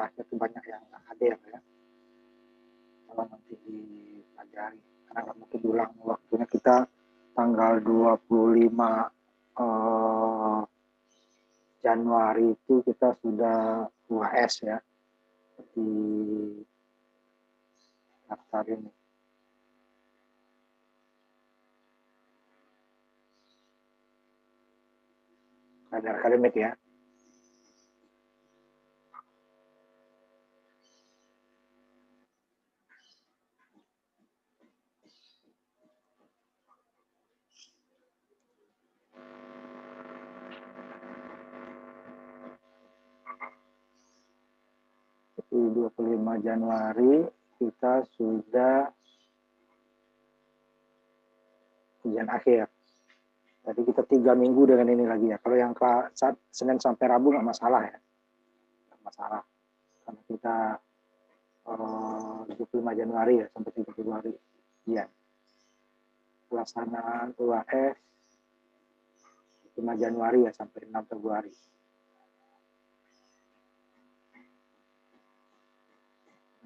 terakhir itu banyak yang nggak hadir ya. Kalau nanti dipelajari, karena nggak mungkin diulang. Waktunya kita tanggal 25 Januari itu kita sudah UAS ya, di daftar ini. Ada akademik ya. Di 25 Januari kita sudah ujian akhir. Jadi kita 3 minggu dengan ini lagi ya. Kalau yang saat Senin sampai Rabu nggak masalah ya. Nggak masalah. Karena kita 25 Januari ya sampai 3 Februari. Ya. Pelaksanaan UAS 5 Januari ya sampai 6 Februari.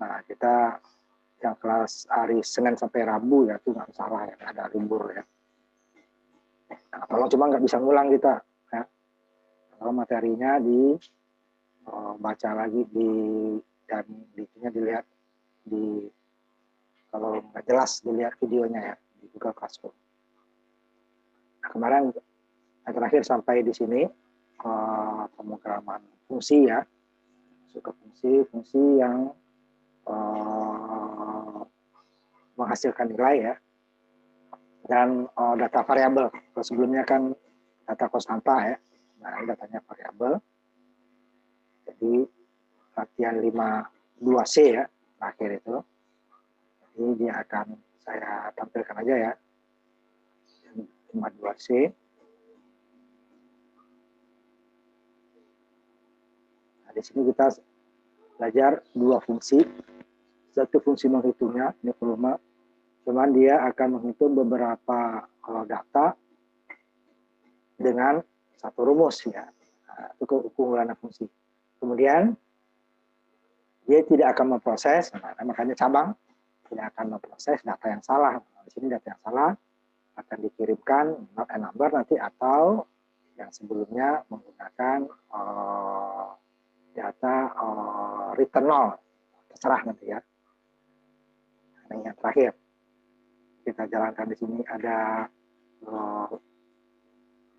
Nah, kita yang kelas hari Senin sampai Rabu ya itu nggak masalah ya, ada libur ya. Nah, kalau cuma nggak bisa ngulang kita, ya. Kalau materinya dibaca lagi dan dilihat kalau nggak jelas dilihat videonya ya di Google Classroom. Nah, kemarin yang terakhir sampai di sini pemrograman fungsi ya, suka fungsi yang menghasilkan nilai ya, dan data variabel. Sebelumnya kan data konstanta ya, nah ini datanya variabel. Jadi latihan 52C ya terakhir itu, ini dia akan saya tampilkan aja ya 52C. Nah, di sini kita belajar dua fungsi. Satu fungsi menghitungnya, ini volume, cuman dia akan menghitung beberapa data dengan satu rumus ya. Nah, itu keunggulan fungsi. Kemudian dia tidak akan memproses, makanya cabang tidak akan memproses data yang salah. Di sini data yang salah akan dikirimkan not a number nanti, atau yang sebelumnya menggunakan data return 0, terserah nanti ya. Nah, yang terakhir kita jalankan di sini ada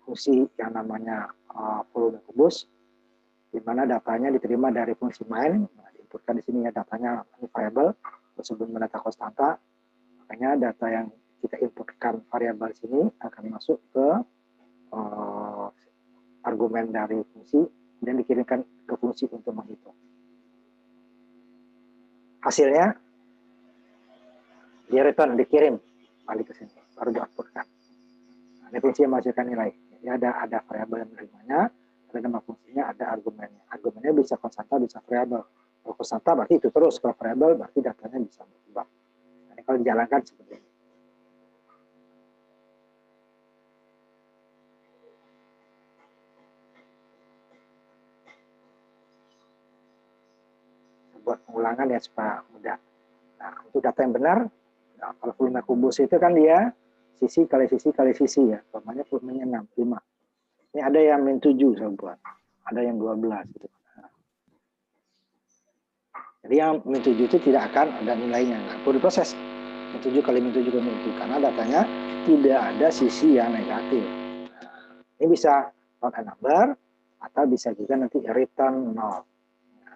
fungsi yang namanya volume kubus, di mana datanya diterima dari fungsi main. Nah, diinputkan di sini ya datanya variabel, sebelum data konstanta. Makanya data yang kita inputkan variabel sini akan masuk ke argumen dari fungsi dan dikirimkan ke fungsi untuk menghitung. Hasilnya dia return, dikirim balik ke sini, baru di-outputkan. Nah, ini fungsi yang menghasilkan nilai. Ya, ada variabel yang menerimanya, ada nama fungsinya, ada argumennya. Argumennya bisa konstanta, bisa variabel. Kalau konstanta berarti itu terus, kalau variabel berarti datanya bisa berubah. Nah, ini kalau dijalankan seperti ini. Buat pengulangan ya supaya mudah. Nah, untuk data yang benar, nah, kalau volume kubus itu kan dia sisi kali sisi kali sisi ya, namanya volumenya 6, 5. Ini ada yang min 7 saya buat, ada yang 12 gitu. Nah, jadi yang min 7 itu tidak akan ada nilainya, nggak perlu diproses. Min 7 kali min 7 kali min 7, karena datanya tidak ada sisi yang negatif. Nah, ini bisa not a number, atau bisa juga nanti return 0. Nah,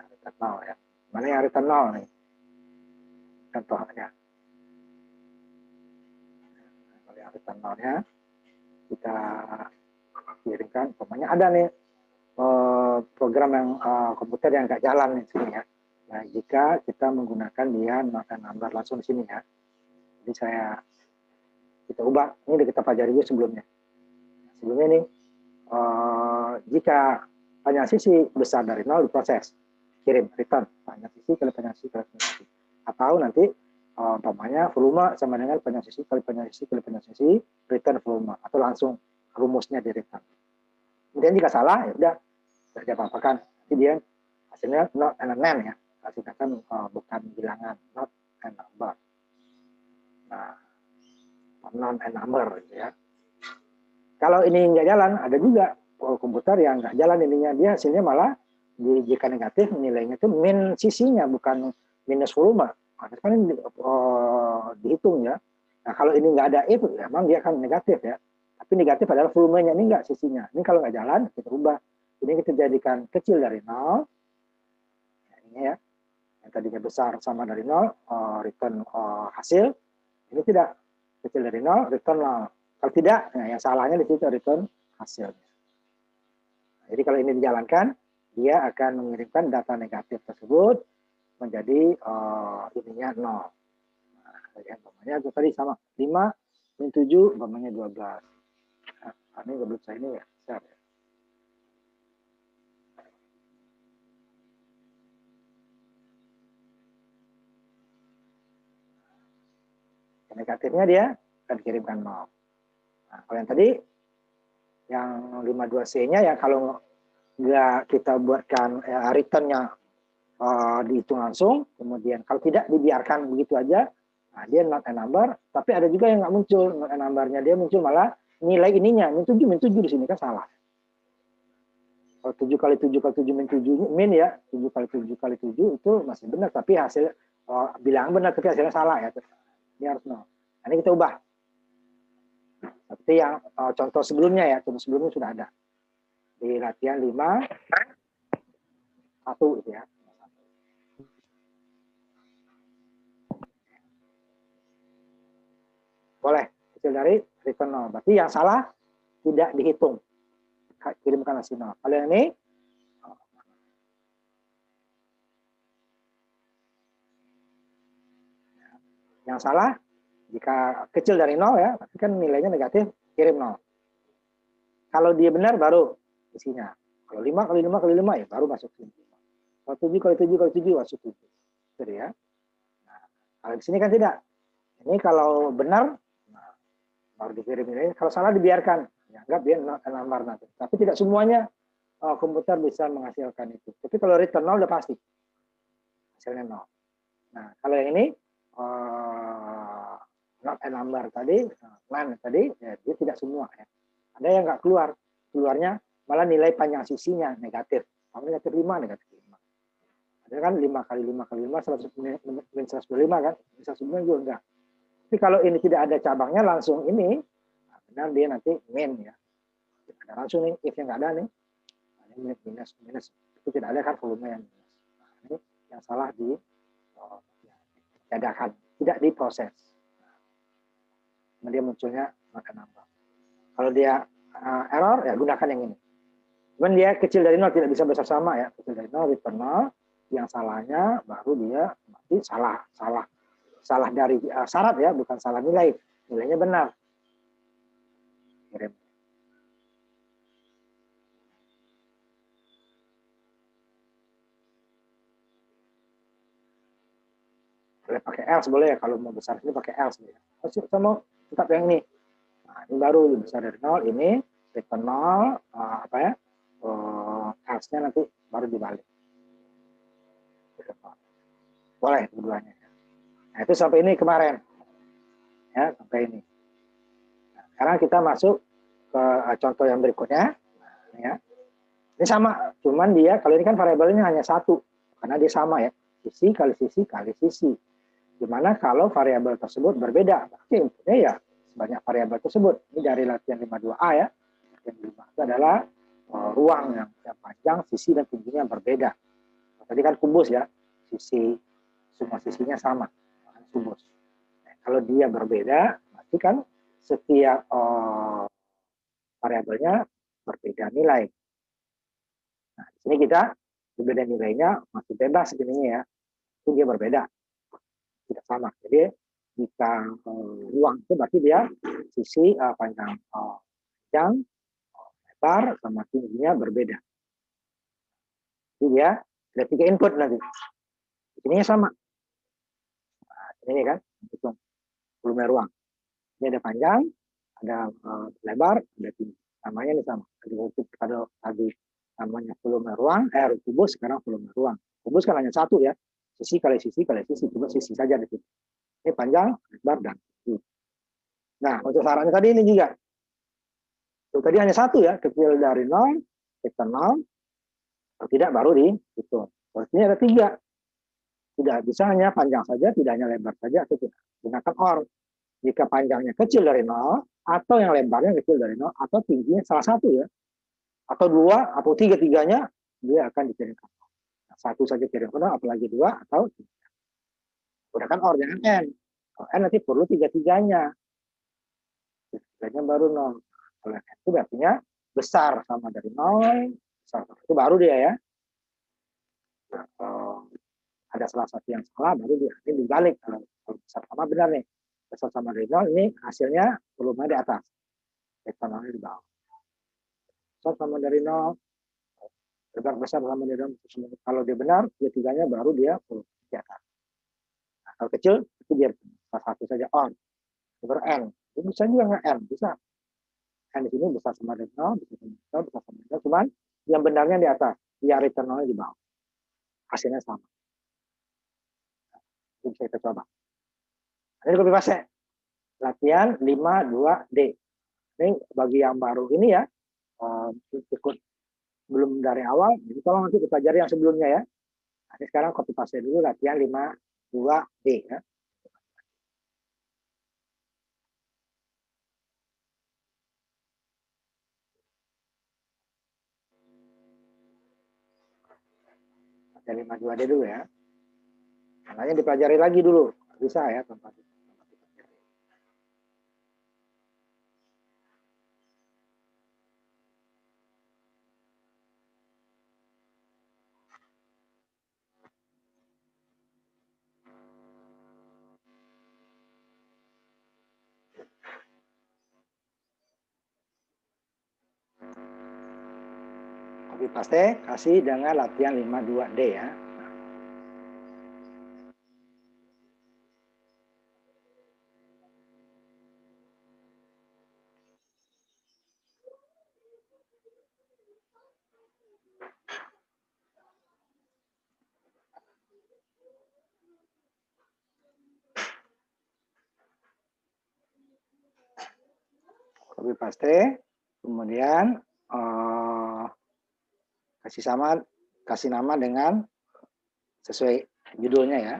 return 0 ya. Mana yang return 0 nih? Contohnya. Nah, kalau yang return 0-nya kita kirimkan, umpamanya ada nih program yang komputer yang nggak jalan di sini ya. Nah, jika kita menggunakan dia not a number langsung di sini ya. Jadi kita ubah, ini udah kita pelajari juga sebelumnya. Sebelumnya nih, jika panjang sisi besar dari 0 diproses, kirim return panjang sisi kali panjang sisi kali panjang sisi. Atau nanti umpamanya volume sama dengan panjang sisi kali panjang sisi kali panjang sisi, return volume, atau langsung rumusnya di return. Kemudian jika salah ya udah tidak apa-apa kan, jadi dia hasilnya not and name ya, kasihkan bukan bilangan, not and number. Nah, non and number gitu ya. Kalau ini nggak jalan, ada juga komputer yang nggak jalan ininya, dia hasilnya malah jika negatif nilainya itu min sisinya bukan minus volume. Nah, kan ini dihitung ya. Nah kalau ini nggak ada if, memang dia akan negatif ya. Tapi negatif adalah volumenya, ini nggak sisinya. Ini kalau nggak jalan kita ubah. Ini kita jadikan kecil dari 0. Ya, ini ya. Yang tadinya besar sama dari 0, return hasil. Ini tidak, kecil dari 0, return 0. Kalau tidak, nah yang salahnya di situ return hasilnya. Nah, jadi kalau ini dijalankan, dia akan mengirimkan data negatif tersebut menjadi ininya 0. Nah, umpamanya itu tadi sama 5 min 7 umpamanya 12. Nah, ini belum saya ini ya, share ya. Negatifnya dia akan kirimkan 0. Nah, kalau yang tadi yang 52C-nya ya kalau nggak kita buatkan return-nya dihitung langsung, kemudian kalau tidak dibiarkan begitu aja, nah dia not a number, tapi ada juga yang nggak muncul not a number-nya, dia muncul malah nilai ininya min 7 di sini kan salah. Kalau 7 kali 7 kali 7 min 7 min ya, 7 kali 7 kali 7 itu masih benar, tapi hasil bilang benar tapi hasilnya salah ya. Ini harus nol. Nah, ini kita ubah. Seperti yang contoh sebelumnya ya, contoh sebelumnya sudah ada. Di latihan 5 1 itu ya. Boleh kecil dari return 0. Berarti yang salah tidak dihitung. Kirimkan hasil 0. Kalau yang ini yang salah jika kecil dari 0 ya, tapi kan nilainya negatif, kirim 0. Kalau dia benar baru isinya. Kalau 5 kali 5 kali 5 ya baru masuk 5. Kalau 7 kali 7 kali 7 masuk 7. Gitu ya. Nah, kalau di sini kan tidak. Ini kalau benar nah, baru dikirim ini. Kalau salah dibiarkan. Dianggap dia nomor nanti. Tapi tidak semuanya komputer bisa menghasilkan itu. Tapi kalau return 0 udah pasti. Hasilnya 0. Nah, kalau yang ini not a number tadi, none tadi, ya, dia tidak semua ya. Ada yang nggak keluar, keluarnya malah nilai panjang sisinya negatif. Negatif 5, negatif 5. Ada kan 5 kali 5 kali 5, 125 kan, 125 juga enggak. Tapi kalau ini tidak ada cabangnya langsung ini, nah benar dia nanti min ya. Ada langsung nih, if yang nggak ada nih, ini minus, itu tidak ada kan volume yang minus. Nah, ini yang salah di dadakan, tidak diproses. Nah, dia munculnya maka nambah. Kalau dia error, ya gunakan yang ini. Cuman dia kecil dari 0, tidak bisa besar sama ya. Kecil dari 0, return 0. Yang salahnya baru dia berarti salah dari syarat ya, bukan salah nilai. Nilainya benar. Kirim. Boleh pakai else boleh ya, kalau mau besar ini pakai else ya. Kita mau tetap yang ini. Nah, ini baru lebih besar dari 0, ini return 0, apa ya? Else-nya nanti baru dibalik. Boleh keduanya. Nah, itu sampai ini kemarin. Ya, sampai ini. Nah, sekarang kita masuk ke contoh yang berikutnya. Nah, ini ya. Ini sama, cuman dia kalau ini kan variabelnya hanya satu, karena dia sama ya. Sisi kali sisi kali sisi. Dimana kalau variabel tersebut berbeda, berarti inputnya ya sebanyak variabel tersebut. Ini dari latihan 52A ya. Latihan 5 itu adalah ruang yang panjang, sisi dan tingginya berbeda. Tadi kan kubus ya, semua sisinya sama, kubus. Nah, kalau dia berbeda, berarti kan setiap variabelnya berbeda nilai. Nah, di sini kita berbeda nilainya masih bebas ininya ya, itu dia berbeda, tidak sama. Jadi jika ruang itu berarti dia sisi panjang lebar sama tingginya berbeda. Jadi dia ada 3 input nanti. Ininya sama. Nah, ini kan hitung volume ruang. Ini ada panjang, ada lebar, ada tinggi. Namanya ini sama. Tadi namanya volume ruang, kubus sekarang volume ruang. Kubus kan hanya satu ya, sisi kali sisi kali sisi, cuma sisi saja di situ. Ini panjang, lebar, dan tinggi. Nah, untuk syaratnya tadi ini juga. Itu tadi hanya satu ya, kecil dari 0, kita 0, kalau tidak baru dihitung. Kalau ini ada 3. Tidak bisa hanya panjang saja, tidak hanya lebar saja, atau tidak. Gunakan OR. Jika panjangnya kecil dari 0, atau yang lebarnya kecil dari 0, atau tingginya salah satu ya, atau 2, atau 3, tiganya, dia akan dikirimkan. Nah, satu saja kirim ke 0, apalagi 2, atau 3. Gunakan OR, jangan N. Kalau N nanti perlu 3-tiganya. 3-tiganya baru 0. Kalau N itu artinya besar sama dari 0, besar. Itu baru dia ya. Nah, kalau ada salah satu yang salah, baru dia ini dibalik. Kalau besar sama benar nih. Besar sama dari 0, ini hasilnya volume di atas. Eksternalnya di bawah. Besar sama dari 0, lebar besar sama dari 0. Kalau dia benar, 3-tiganya baru dia volume di atas. Nah, kalau kecil, itu dia salah satu saja on. Lebar N. Itu bisa juga nggak N, bisa. N di sini besar sama dari 0, besar sama dari 0, cuman yang benarnya di atas, yang returnalnya di bawah. Hasilnya sama. Itu bisa kita coba. Ini copy paste. Latihan 52D. Ini bagi yang baru ini ya, ikut belum dari awal, jadi tolong nanti dipelajari yang sebelumnya ya. Nah, ini sekarang copy paste dulu latihan 52D ya. Latihan 52D dulu ya. Makanya dipelajari lagi dulu. Bisa ya, tempat. Copy paste, kasih dengan latihan 52D ya. Copy paste, kemudian kasih nama dengan sesuai judulnya ya.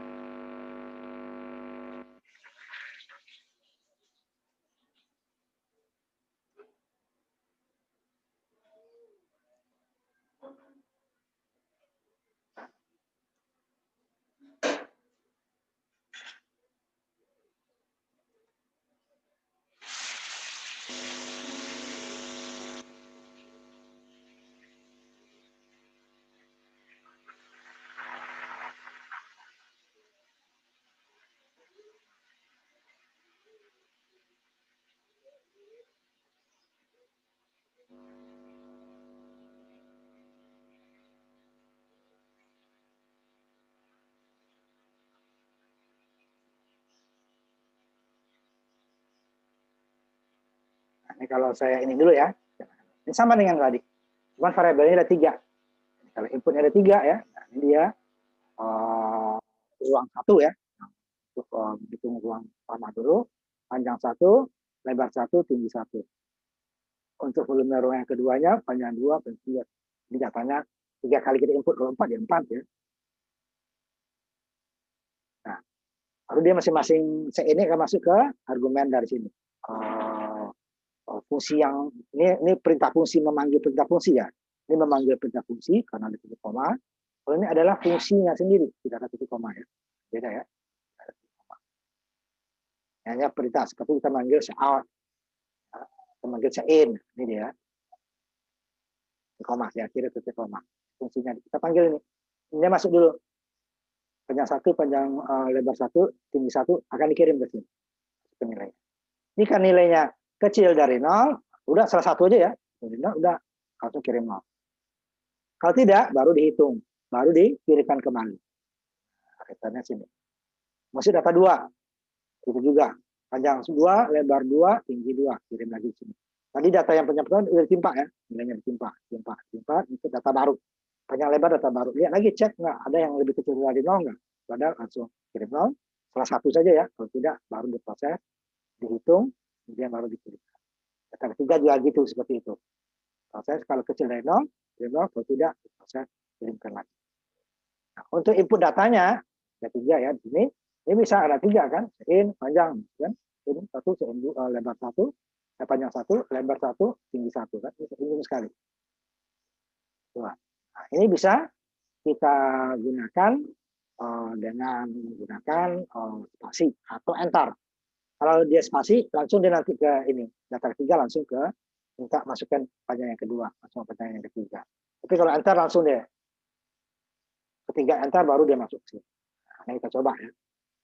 Ini kalau saya ini dulu ya, ini sama dengan tadi, cuman variabelnya ada 3. Kalau inputnya ada 3 ya, nah ini dia ruang 1 ya, untuk hitung ruang pertama dulu, panjang 1, lebar 1, tinggi 1. Untuk volume ruang yang keduanya, panjang 2, tinggi 3. Ini datanya 3 kali kita input, kalau 4 ya 4 ya. Nah, baru dia masing-masing ini akan masuk ke argumen dari sini. Fungsi yang ini perintah fungsi memanggil perintah fungsi ya. Ini memanggil perintah fungsi karena ada titik koma. Kalau ini adalah fungsinya sendiri, tidak ada titik koma ya. Beda ya. Hanya perintah seperti kita manggil out, kita manggil in, ini dia. Titik koma ya, kira titik koma. Fungsinya kita panggil ini. Ini masuk dulu. Panjang 1, panjang lebar 1, tinggi 1 akan dikirim ke sini. Penilaian. Ini kan nilainya kecil dari 0, udah salah satu aja ya. Udah langsung kirim 0. Kalau tidak, baru dihitung. Baru dikirimkan kembali. Returnnya sini. Masih dapat 2. Itu juga. Panjang 2, lebar 2, tinggi 2. Kirim lagi sini. Tadi data yang pertama udah ditimpa ya, nilainya ditimpa itu data baru. Panjang lebar data baru. Lihat lagi, cek nggak ada yang lebih kecil dari 0 nggak? Padahal langsung kirim 0, salah satu saja ya, kalau tidak baru diproses, dihitung, kemudian baru dikirim. Data ketiga juga gitu, seperti itu. Proses kalau kecil dari 0, kirim 0, kalau tidak diproses, kirimkan lagi. Nah, untuk input datanya, ada 3 ya di sini. Ini bisa ada 3 kan, in panjang kan, in 1, lebar 1, panjang 1, lebar 1, tinggi 1 kan, ini sekali. Nah, ini bisa kita gunakan dengan menggunakan spasi atau enter. Kalau dia spasi, langsung dia nanti ke ini data ketiga, langsung ke minta masukkan panjang yang kedua, langsung panjang yang ketiga. Tapi kalau enter langsung deh, ketiga enter baru dia masuk sini. Nah, kita coba ya.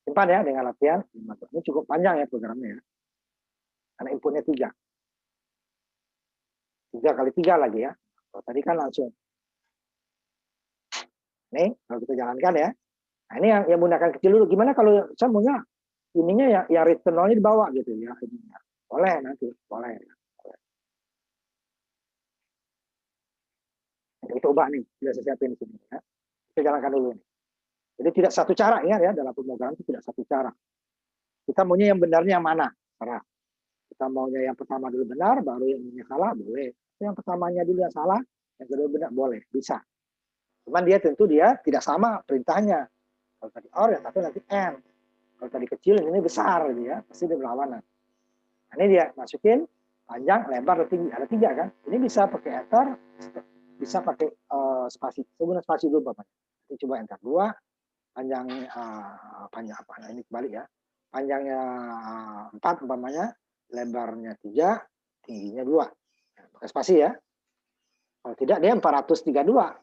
Simpan ya dengan latihan. Ini cukup panjang ya programnya ya. Karena inputnya 3. 3 kali 3 lagi ya. Kalau tadi kan langsung. Nih, kalau kita jalankan ya. Nah, ini yang menggunakan kecil dulu. Gimana kalau saya maunya ininya ya return nolnya dibawa gitu ya. Ininya. Boleh nanti, boleh. Kita ubah nih, sudah saya siapin di sini ya. Kita jalankan dulu nih. Jadi tidak satu cara, ingat ya, dalam pemrograman itu tidak satu cara. Kita maunya yang benarnya yang mana? Cara. Kita maunya yang pertama dulu benar, baru yang salah, boleh. Yang pertamanya dulu yang salah, yang kedua benar, boleh, bisa. Cuman dia tentu dia tidak sama perintahnya. Kalau tadi or, yang satu nanti n. Kalau tadi kecil, ini besar, gitu ya, pasti dia berlawanan. Nah, ini dia masukin panjang, lebar, tinggi, ada 3 kan. Ini bisa pakai enter, bisa pakai spasi. Saya guna spasi dulu Bapak. Nanti coba enter 2, panjang panjang apa? Nah, ini kebalik ya. Panjangnya 4 umpamanya, lebarnya 3, tingginya 2. Nah, pakai spasi ya. Kalau tidak dia 432.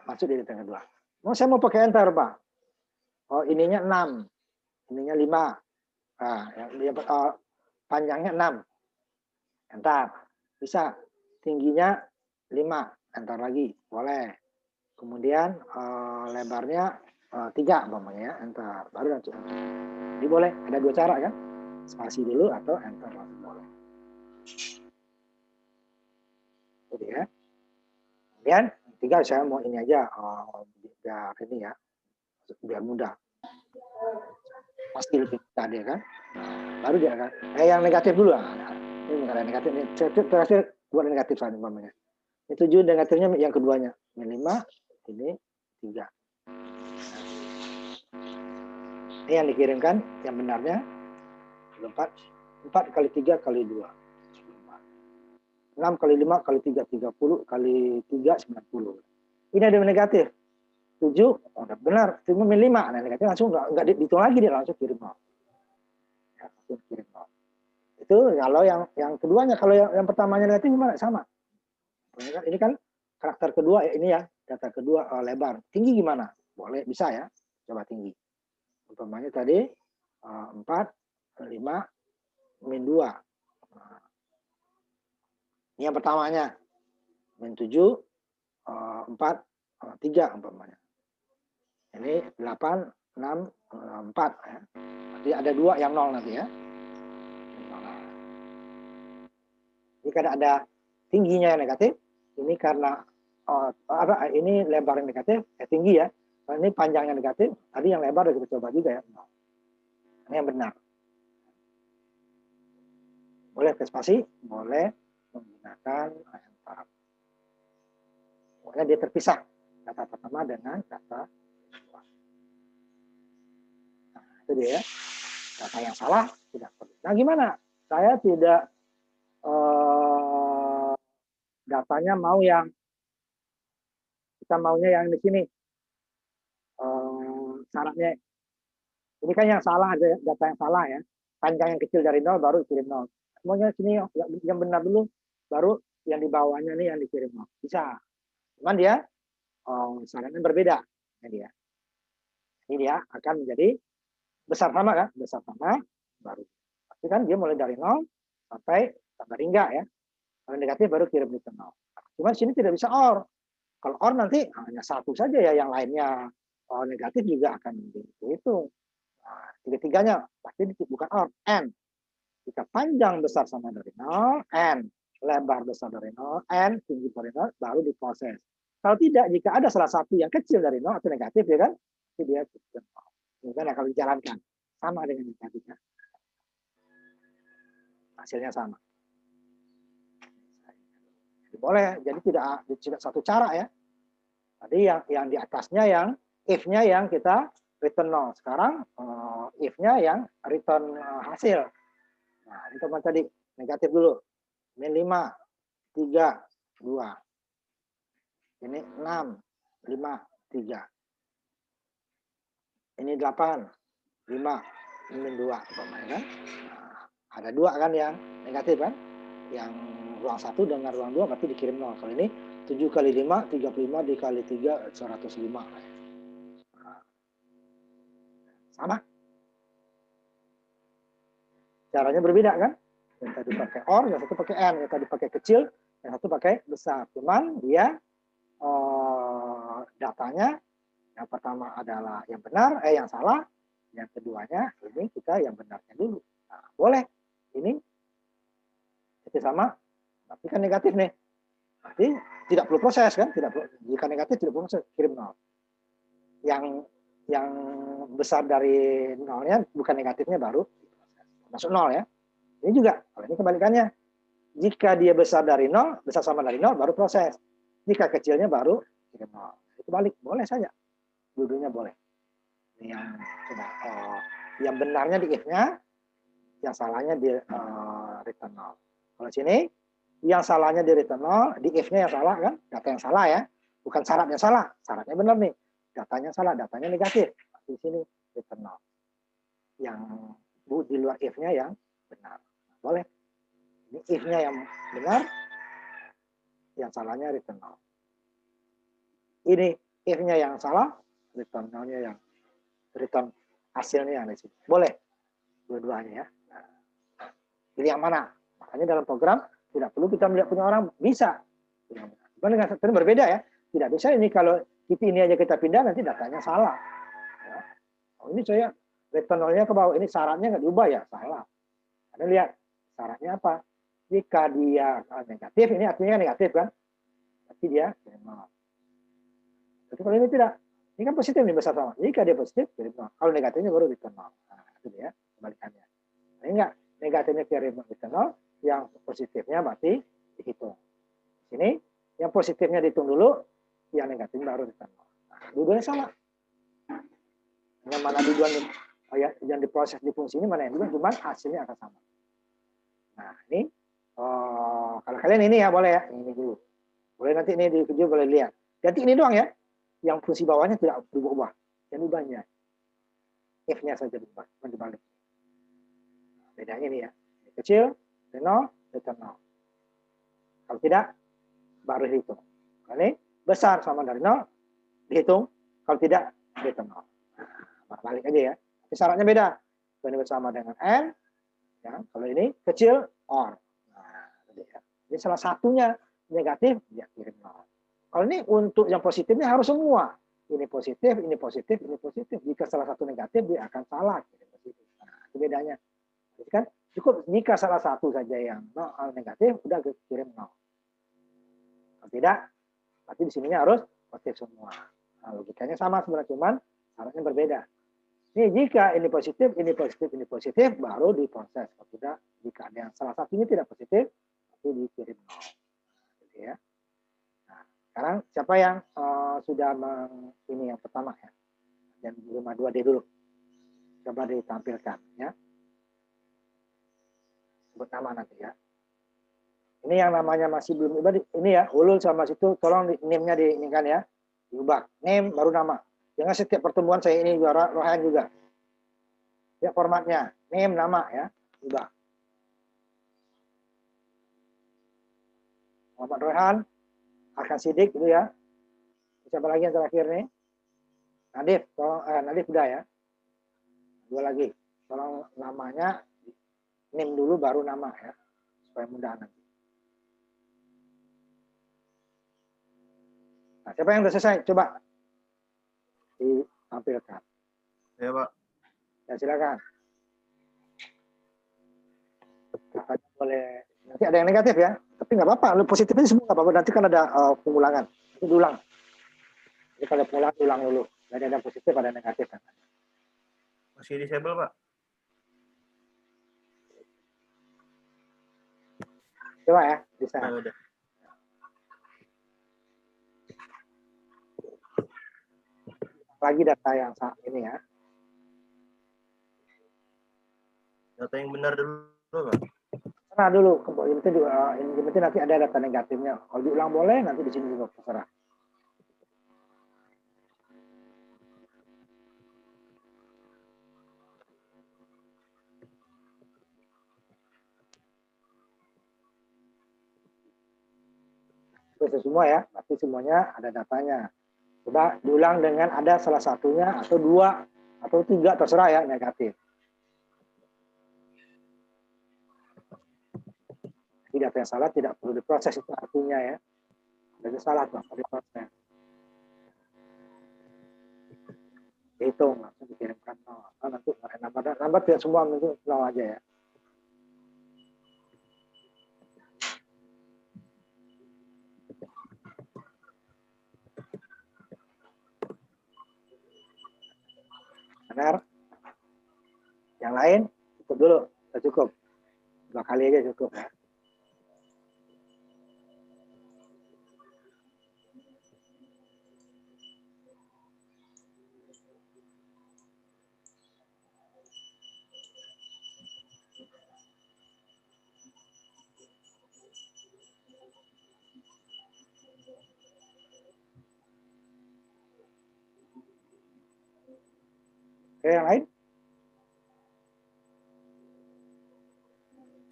Masuk di tengah 2. Saya mau pakai enter, Pak. Oh, ininya 6. Ininya 5. Nah, yang panjangnya 6. Enter. Bisa. Tingginya 5. Enter lagi. Boleh. Kemudian lebarnya 3 umpamanya ya. Enter. Baru langsung. Jadi boleh. Ada 2 cara kan. Spasi dulu atau enter langsung boleh. Jadi ya. Kemudian 3 saya mau ini aja. Biar ini ya. Biar mudah. Pasti lebih tadi kan. Baru dia kan. Yang negatif dulu. Ini bukan yang negatif. Ini terakhir buat negatif saja umpamanya. Ini 7 negatifnya yang keduanya. Ini 5, ini 3. Ini yang dikirimkan, yang benarnya 4 kali 3 kali 2. 6 kali 5 kali 3, 30 kali 3, 90. Ini ada negatif. 7, udah benar. Cuma 5. Nah, negatif langsung nggak dihitung lagi, dia langsung kirim 0. Ya, langsung kirim 0. Itu kalau yang keduanya. Kalau yang pertamanya negatif gimana? Sama. Ini kan karakter kedua ya, ini ya. Data kedua lebar. Tinggi gimana? Boleh, bisa ya. Coba tinggi. Umpamanya tadi 4, 5, min 2. Ini yang pertamanya. Min 7, 4, 3 umpamanya. Ini 8, 6, 4 ya. Nanti ada 2 yang 0 nanti ya. Ini karena ada tingginya yang negatif. Ini karena ini lebar yang negatif, tinggi ya. Ini panjangnya negatif. Tadi yang lebar kita coba juga ya. Ini yang benar. Boleh spasi, boleh menggunakan enter. Pokoknya dia terpisah data pertama dengan data kedua. Nah, itu dia ya. Data yang salah tidak perlu. Nah, gimana? Saya tidak datanya mau yang kita maunya yang di sini. Syaratnya ini kan yang salah, ada data yang salah ya. Panjang yang kecil dari 0 baru kirim 0. Semuanya sini yang benar dulu, baru yang di bawahnya nih yang dikirim 0. Bisa. Cuman dia syaratnya berbeda. Ini dia akan menjadi besar sama kan? Besar sama baru. Tapi kan dia mulai dari 0 sampai tambah hingga ya. Kalau negatif baru kirim di 0. Cuman sini tidak bisa OR. Kalau OR nanti hanya satu saja ya, yang lainnya negatif juga akan dihitung. Nah, tiga-tiganya pasti bukan OR, N. Jika panjang besar sama dari 0, N. lebar besar dari 0, N tinggi dari 0, baru diproses. Kalau tidak, jika ada salah satu yang kecil dari 0 atau negatif, ya kan, itu dia kemudian kalau dijalankan sama dengan yang tadi, hasilnya sama. Jadi boleh, jadi tidak satu cara ya. Tadi yang di atasnya yang if-nya yang kita return 0. Sekarang if-nya yang return hasil. Nah, ini teman tadi negatif dulu. Ini 5, 3, 2. Ini 6, 5, 3. Ini 8, 5, ini 2. Kan? Nah, ada 2 kan yang negatif kan? Yang ruang 1 dengan ruang 2 berarti dikirim 0. Kalau ini 7 kali 5, 35 dikali 3, 105. Nah, sama. Caranya berbeda kan? Yang tadi pakai OR, yang satu pakai N. Yang tadi pakai kecil, yang satu pakai besar. Cuman dia datanya yang pertama adalah yang benar, yang salah. Yang keduanya ini kita yang benarnya dulu. Nah, boleh. Ini itu sama, tapi kan negatif nih. Berarti tidak perlu proses kan? Tidak perlu, jika negatif tidak perlu proses, kirim 0. Yang besar dari nolnya bukan negatifnya baru masuk 0 ya. Ini juga, kalau ini kebalikannya. Jika dia besar dari 0, besar sama dari 0 baru proses. Jika kecilnya baru kirim 0. Itu balik, boleh saja. Dua-duanya boleh. Ini yang coba yang benarnya di if-nya, yang salahnya di return 0. Kalau sini yang salahnya di return 0, di if-nya yang salah kan, data yang salah ya, bukan syarat yang salah, syaratnya benar nih, datanya salah, datanya negatif. Di sini return 0. Yang di luar if-nya yang benar. Boleh. Ini if-nya yang benar, yang salahnya return 0. Ini if-nya yang salah, return 0-nya yang return hasilnya yang di sini. Boleh dua-duanya ya. Nah, pilih yang mana? Makanya dalam program tidak perlu kita melihat punya orang, bisa. Cuman dengan sistem berbeda ya. Tidak bisa ini kalau ini aja kita pindah nanti datanya salah. Ya. Oh, ini saya return 0-nya ke bawah, ini syaratnya nggak diubah ya, salah. Anda lihat syaratnya apa? Jika dia negatif, ini artinya negatif kan? Berarti dia nol. Tapi kalau ini tidak, ini kan positif nih besar sama. Jika dia positif, kirim 0. Kalau negatifnya baru return 0. Nah, itu dia kebalikannya. Nah, enggak, negatifnya kirim return 0, yang positifnya berarti dihitung. Di sini, yang positifnya dihitung dulu, yang negatifnya baru return 0. Nah, dua-duanya sama. Yang mana duluan yang diproses di fungsi ini, mana yang duluan, cuma hasilnya akan sama. Nah, ini kalau kalian ini ya boleh ya, ini dulu. Boleh nanti ini di video boleh lihat. Ganti ini doang ya. Yang fungsi bawahnya tidak berubah-ubah. Yang ubahnya. If-nya saja berubah, dibalik. Bedanya ini ya. Ini kecil, dari 0, return 0. Kalau tidak, baru dihitung. Kalau ini besar sama dari 0, dihitung. Kalau tidak, return 0. Nah, balik aja ya. Tapi syaratnya beda. Kalau ini bersama dengan N, ya, kalau ini kecil, OR. Nah, ini salah satunya negatif, ya kirim 0. Kalau ini untuk yang positifnya harus semua. Ini positif, ini positif, ini positif. Jika salah satu negatif, dia akan salah kirim positif. Nah, itu bedanya. Jadi kan cukup jika salah satu saja yang negatif, udah kirim 0. Kalau tidak, berarti di sininya harus positif semua. Nah, logikanya sama sebenarnya, cuman syaratnya berbeda. Ini jika ini positif, baru diproses. Kalau tidak, jika ada yang salah satunya tidak positif, berarti dikirim 0. Gitu ya. Nah, sekarang siapa yang sudah ini yang pertama ya? Dan 52D dulu. Coba ditampilkan ya. Sebut nama nanti ya. Ini yang namanya masih belum diubah, ini ya, ulul sama situ, tolong name-nya diinginkan ya. Diubah. Name baru nama. Jangan setiap pertemuan saya ini juara Rohan juga. Ya formatnya, name, nama ya, ubah. Muhammad Rohan, akan sidik itu ya. Siapa lagi yang terakhir nih? Nadif, tolong, Nadif udah ya. Dua lagi, tolong namanya name dulu baru nama ya, supaya mudah nanti. Nah, siapa yang sudah selesai? Coba ditampilkan. Ya, Pak. Ya, silakan. Boleh Nanti ada yang negatif ya, tapi nggak apa-apa. Positifnya semua nggak apa-apa. Nanti kan ada pengulangan, itu diulang. Jadi kalau pengulangan ulang dulu. Jadi ada positif, ada negatif. Kan? Masih disable, Pak? Coba ya, bisa. Oh, udah. Lagi data yang saat ini ya. Data yang benar dulu, Pak. Nah dulu, ini nanti ada data negatifnya. Kalau diulang boleh, nanti di sini juga terserah. Itu semua ya, pasti semuanya ada datanya. Coba diulang dengan ada salah satunya atau dua atau tiga terserah ya negatif. Jadi data yang salah tidak perlu diproses itu artinya ya. Data salah tuh diproses. Dihitung langsung dikirimkan nol. Nanti nambah tidak semua itu nol aja ya. Benar? Yang lain cukup dulu, sudah cukup. 2 kali aja cukup ya. Oke, yang lain?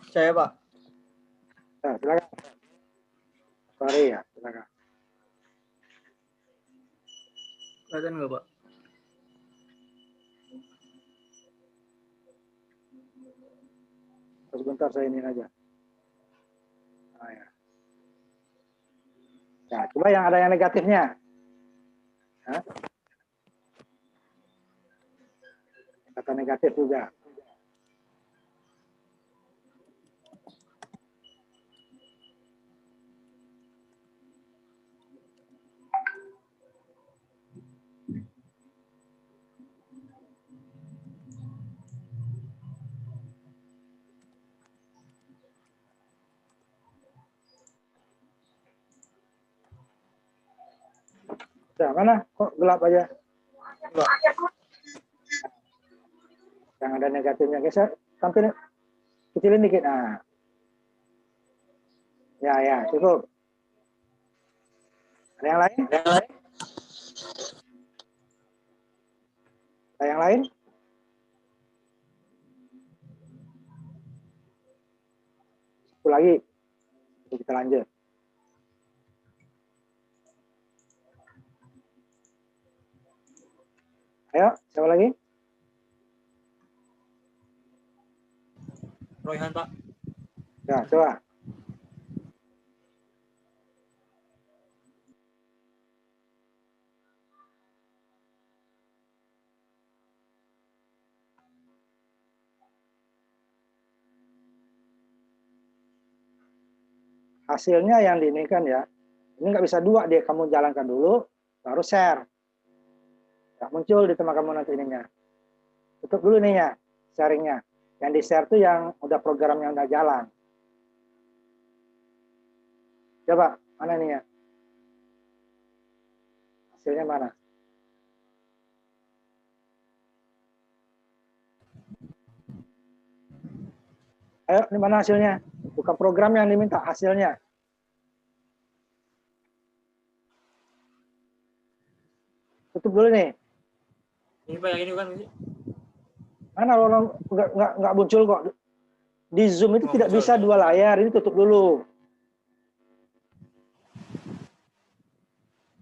Saya, Pak. Nah, silakan. Sorry ya, silakan. Kelihatan nggak, Pak? Sebentar saya ini aja. Nah, ya. Nah, coba yang ada yang negatifnya. Hah? Kata negatif juga. Nah, mana? Kok gelap aja? Yang ada negatifnya. Geser, tampilin. Kecilin dikit. Nah. Ya, cukup. Ada yang lain? Ada yang lain? Satu lagi. Kita lanjut. Ayo, siapa lagi? Royhan, Pak. Ya, coba. Hasilnya yang diinginkan ya. Ini nggak bisa dua dia, kamu jalankan dulu, baru share. Nggak muncul di tempat kamu nanti ininya. Tutup dulu nih ya, sharingnya. Yang di share tuh yang udah program yang udah jalan. Coba, mana nih ya? Hasilnya mana? Ayo, ini mana hasilnya? Bukan program yang diminta, hasilnya. Tutup dulu nih. Ini, Pak, yang ini kan. Mana orang nggak muncul kok. Di Zoom itu tidak bisa dua layar. Ini tutup dulu.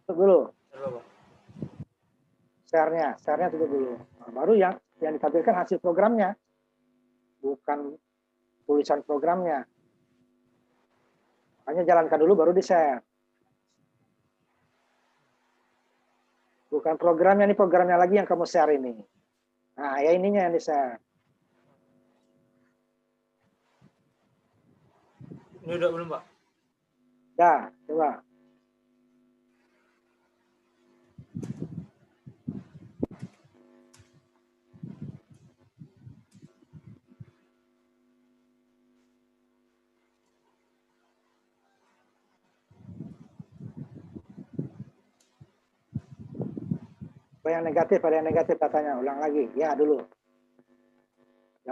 Tutup dulu. Share-nya tutup dulu. Nah, baru yang ditampilkan hasil programnya, bukan tulisan programnya. Hanya jalankan dulu baru di-share. Bukan programnya, ini programnya lagi yang kamu share ini. Nah, ya ininya yang di-share. Ini udah belum, Pak? Dah, coba. Apa yang negatif katanya, ulang lagi. Ya dulu.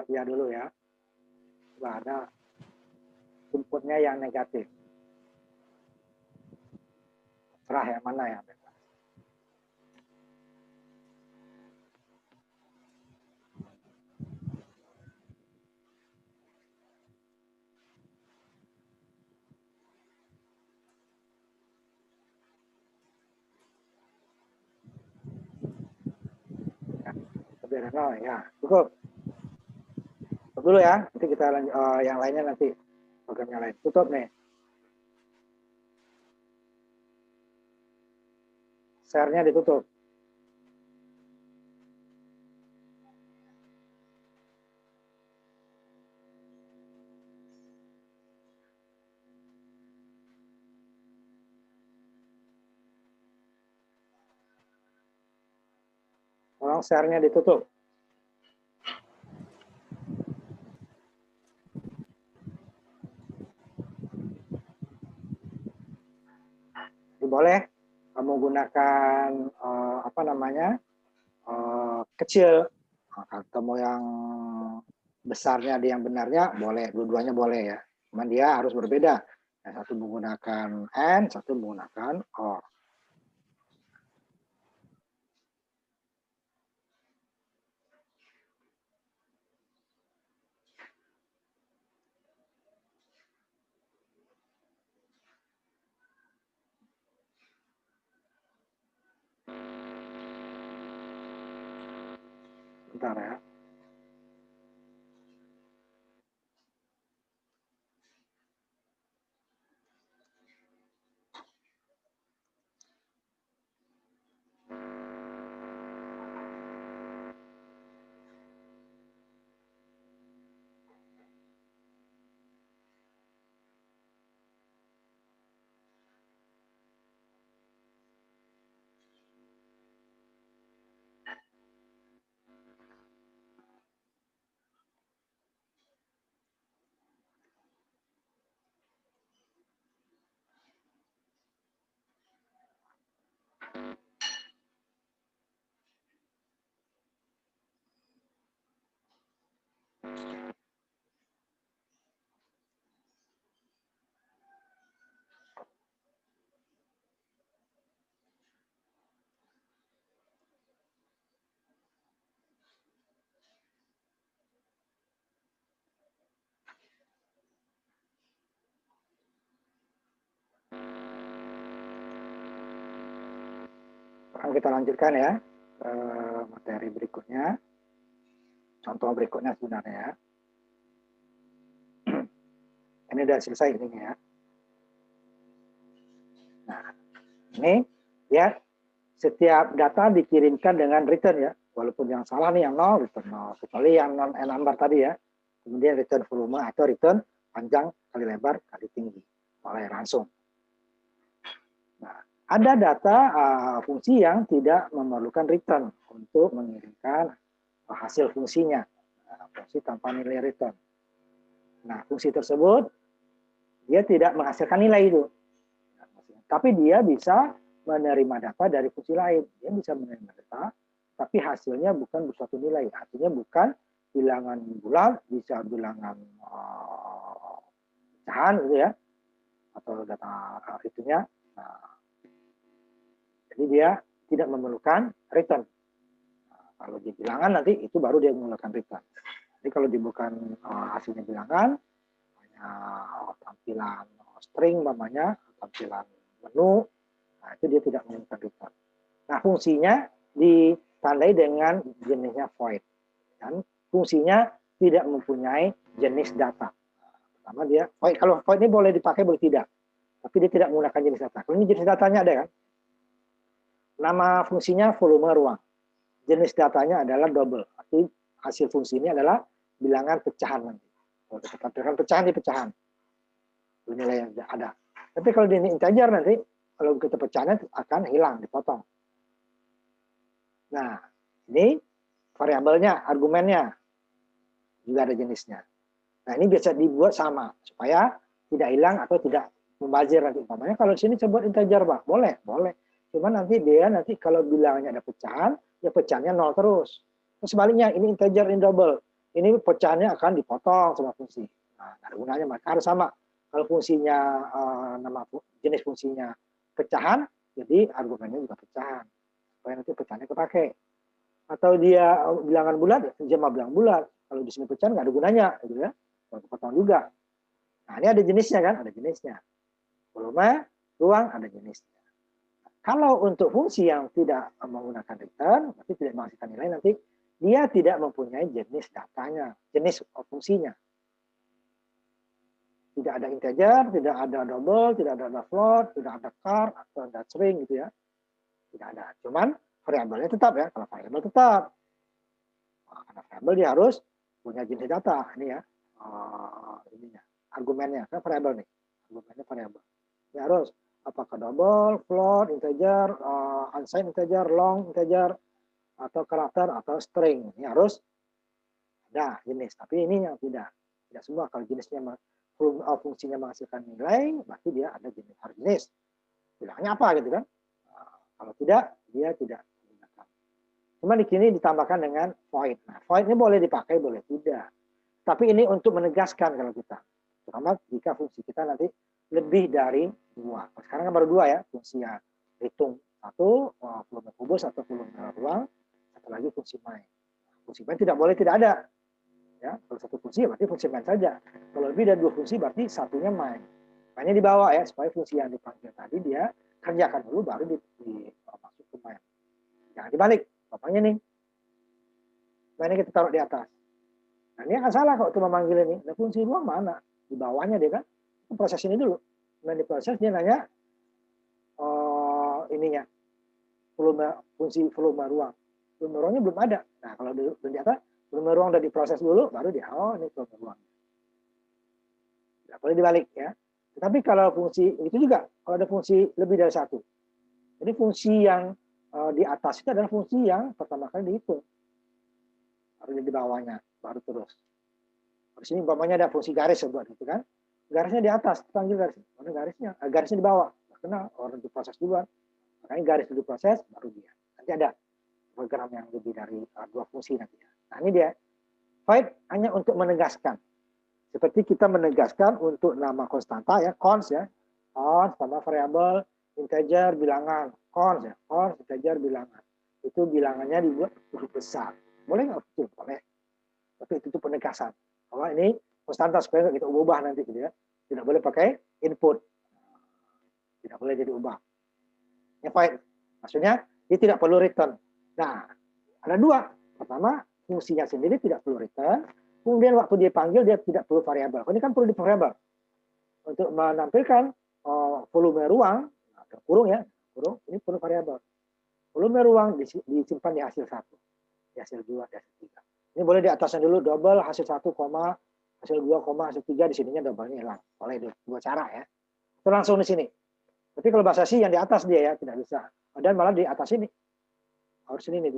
Ya dulu ya. Coba ada inputnya yang negatif. Serah yang mana yang bebas. Ya, lebih dari 0 ya. Cukup. Tutup dulu ya. Nanti kita lanjut yang lainnya nanti. Program yang lain. Tutup nih. Share-nya ditutup. Tolong share-nya ditutup. Boleh kamu gunakan apa namanya kecil. Nah, kamu yang besarnya ada yang benarnya boleh, dua-duanya boleh ya. Cuman dia harus berbeda. Yang satu menggunakan and, satu menggunakan or. Bentar ya. Sekarang kita lanjutkan ya ke materi berikutnya. Contoh berikutnya sebenarnya ya. Ini udah selesai ini ya. Nah, ini ya setiap data dikirimkan dengan return ya. Walaupun yang salah nih yang 0, return 0. Kecuali yang non number tadi ya. Kemudian return volume atau return panjang kali lebar kali tinggi. Oleh langsung. Nah, ada data fungsi yang tidak memerlukan return untuk mengirimkan hasil fungsinya. Fungsi tanpa nilai return. Nah, fungsi tersebut dia tidak menghasilkan nilai itu. Tapi dia bisa menerima data dari fungsi lain. Dia bisa menerima data, tapi hasilnya bukan suatu nilai. Artinya bukan bilangan bulat, bisa bilangan pecahan gitu ya, atau data itunya. Nah, jadi dia tidak memerlukan return. Nah, kalau di bilangan nanti itu baru dia memerlukan return. Jadi kalau bukan hasilnya bilangan, hanya tampilan string namanya, tampilan menu, nah itu dia tidak memerlukan return. Nah fungsinya ditandai dengan jenisnya void. Dan fungsinya tidak mempunyai jenis data. Pertama dia void, kalau void ini boleh dipakai boleh tidak, tapi dia tidak menggunakan jenis data. Kalau ini jenis datanya ada kan? Nama fungsinya volume ruang. Jenis datanya adalah double. Arti hasil fungsi ini adalah bilangan pecahan nanti. Kalau kita tampilkan pecahan di pecahan. nilai yang ada. Tapi kalau ini integer nanti, kalau kita pecahnya akan hilang, dipotong. Nah, ini variabelnya, argumennya, juga ada jenisnya. Nah, ini bisa dibuat sama, supaya tidak hilang atau tidak membazir nanti. Umpamanya kalau sini saya buat integer, Pak, boleh. Cuma nanti kalau bilangnya ada pecahan, ya pecahannya 0 terus. Terus sebaliknya, ini integer, ini double. Ini pecahannya akan dipotong sama fungsi. Nah, ada gunanya, maka harus sama. Kalau fungsinya, jenis fungsinya pecahan, jadi argumennya juga pecahan. Supaya nanti pecahannya kepakai. Atau dia bilangan bulat, dia mau bilang bulat. Kalau di sini pecahan nggak ada gunanya, gitu ya. Potong juga. Nah, ini ada jenisnya kan, ada jenisnya. Volume, ruang, ada jenisnya. Kalau untuk fungsi yang tidak menggunakan return, berarti tidak menghasilkan nilai, nanti dia tidak mempunyai jenis datanya, jenis fungsinya. Tidak ada integer, tidak ada double, tidak ada float, tidak ada char, atau ada string gitu ya. Tidak ada. Cuman variabelnya tetap ya. Kalau variabel tetap. Nah, karena variabel dia harus punya jenis data. Ini ya. Ininya. Argumennya. Kan variabel nih. Argumennya variabel. Dia harus apakah double, float, integer, unsigned integer, long integer, atau karakter, atau string. Ini harus ada jenis. Tapi ini yang tidak. Tidak semua. Kalau jenisnya fungsinya menghasilkan nilai, berarti dia ada jenis, harus jenis. Bilangnya apa gitu kan? Kalau tidak, dia tidak menggunakan. Cuma di sini ditambahkan dengan void. Nah, void ini boleh dipakai, boleh tidak. Tapi ini untuk menegaskan kalau kita. Terutama jika fungsi kita nanti lebih dari 2. Sekarang kan baru 2 ya, fungsi yang hitung 1, volume kubus atau volume ruang, satu lagi fungsi main. Fungsi main tidak boleh tidak ada. Ya, kalau satu fungsi berarti fungsi main saja. Kalau lebih dari 2 fungsi berarti satunya main. Mainnya dibawa ya, supaya fungsi yang dipanggil tadi dia kerjakan dulu baru masuk ke main. Jangan dibalik. Bapaknya nih. Mainnya kita taruh di atas. Nah, ini akan salah kalau cuma manggil ini. Nah, fungsi ruang mana? Di bawahnya dia kan. Proses ini dulu. Nah, diproses dia nanya ininya. Fungsi volume ruang. Volume ruangnya belum ada. Nah, kalau di atas volume ruang udah diproses dulu, baru dia, ini volume ruang. Tidak boleh dibalik ya. Tapi kalau fungsi, itu juga, kalau ada fungsi lebih dari 1. Jadi fungsi yang di atas itu adalah fungsi yang pertama kali dihitung. Baru di bawahnya, baru terus. Di sini umpamanya ada fungsi garis buat gitu kan. Garisnya di atas, panggil garis. Mana garisnya? Garisnya di bawah. Karena orang diproses duluan. Makanya garis itu diproses, baru dia. Nanti ada program yang lebih dari 2 fungsi nanti. Nah, ini dia. Void hanya untuk menegaskan. Seperti kita menegaskan untuk nama konstanta ya, const ya. Const sama variabel, integer, bilangan. Const ya, const, integer, bilangan. Itu bilangannya dibuat huruf besar. Boleh nggak? Boleh. Tapi itu penegasan. Bahwa ini konstanta supaya kita ubah nanti gitu ya. Tidak boleh pakai input. Tidak boleh jadi ubah. Ini void. Maksudnya dia tidak perlu return. Nah, ada 2. Pertama, fungsinya sendiri tidak perlu return. Kemudian waktu dia panggil dia tidak perlu variabel. Ini kan perlu di variabel. Untuk menampilkan volume ruang, kurung ya, kurung, ini perlu variabel. Volume ruang disimpan di hasil 1, di hasil 2, di hasil 3. Ini boleh di atasnya dulu double hasil 1, hasil 2, hasil 3, di sininya double-nya hilang. Boleh 2 cara ya. Itu langsung di sini. Tapi kalau bahasa C yang di atas dia ya, tidak bisa. Dan malah di atas ini. Harus ini nih.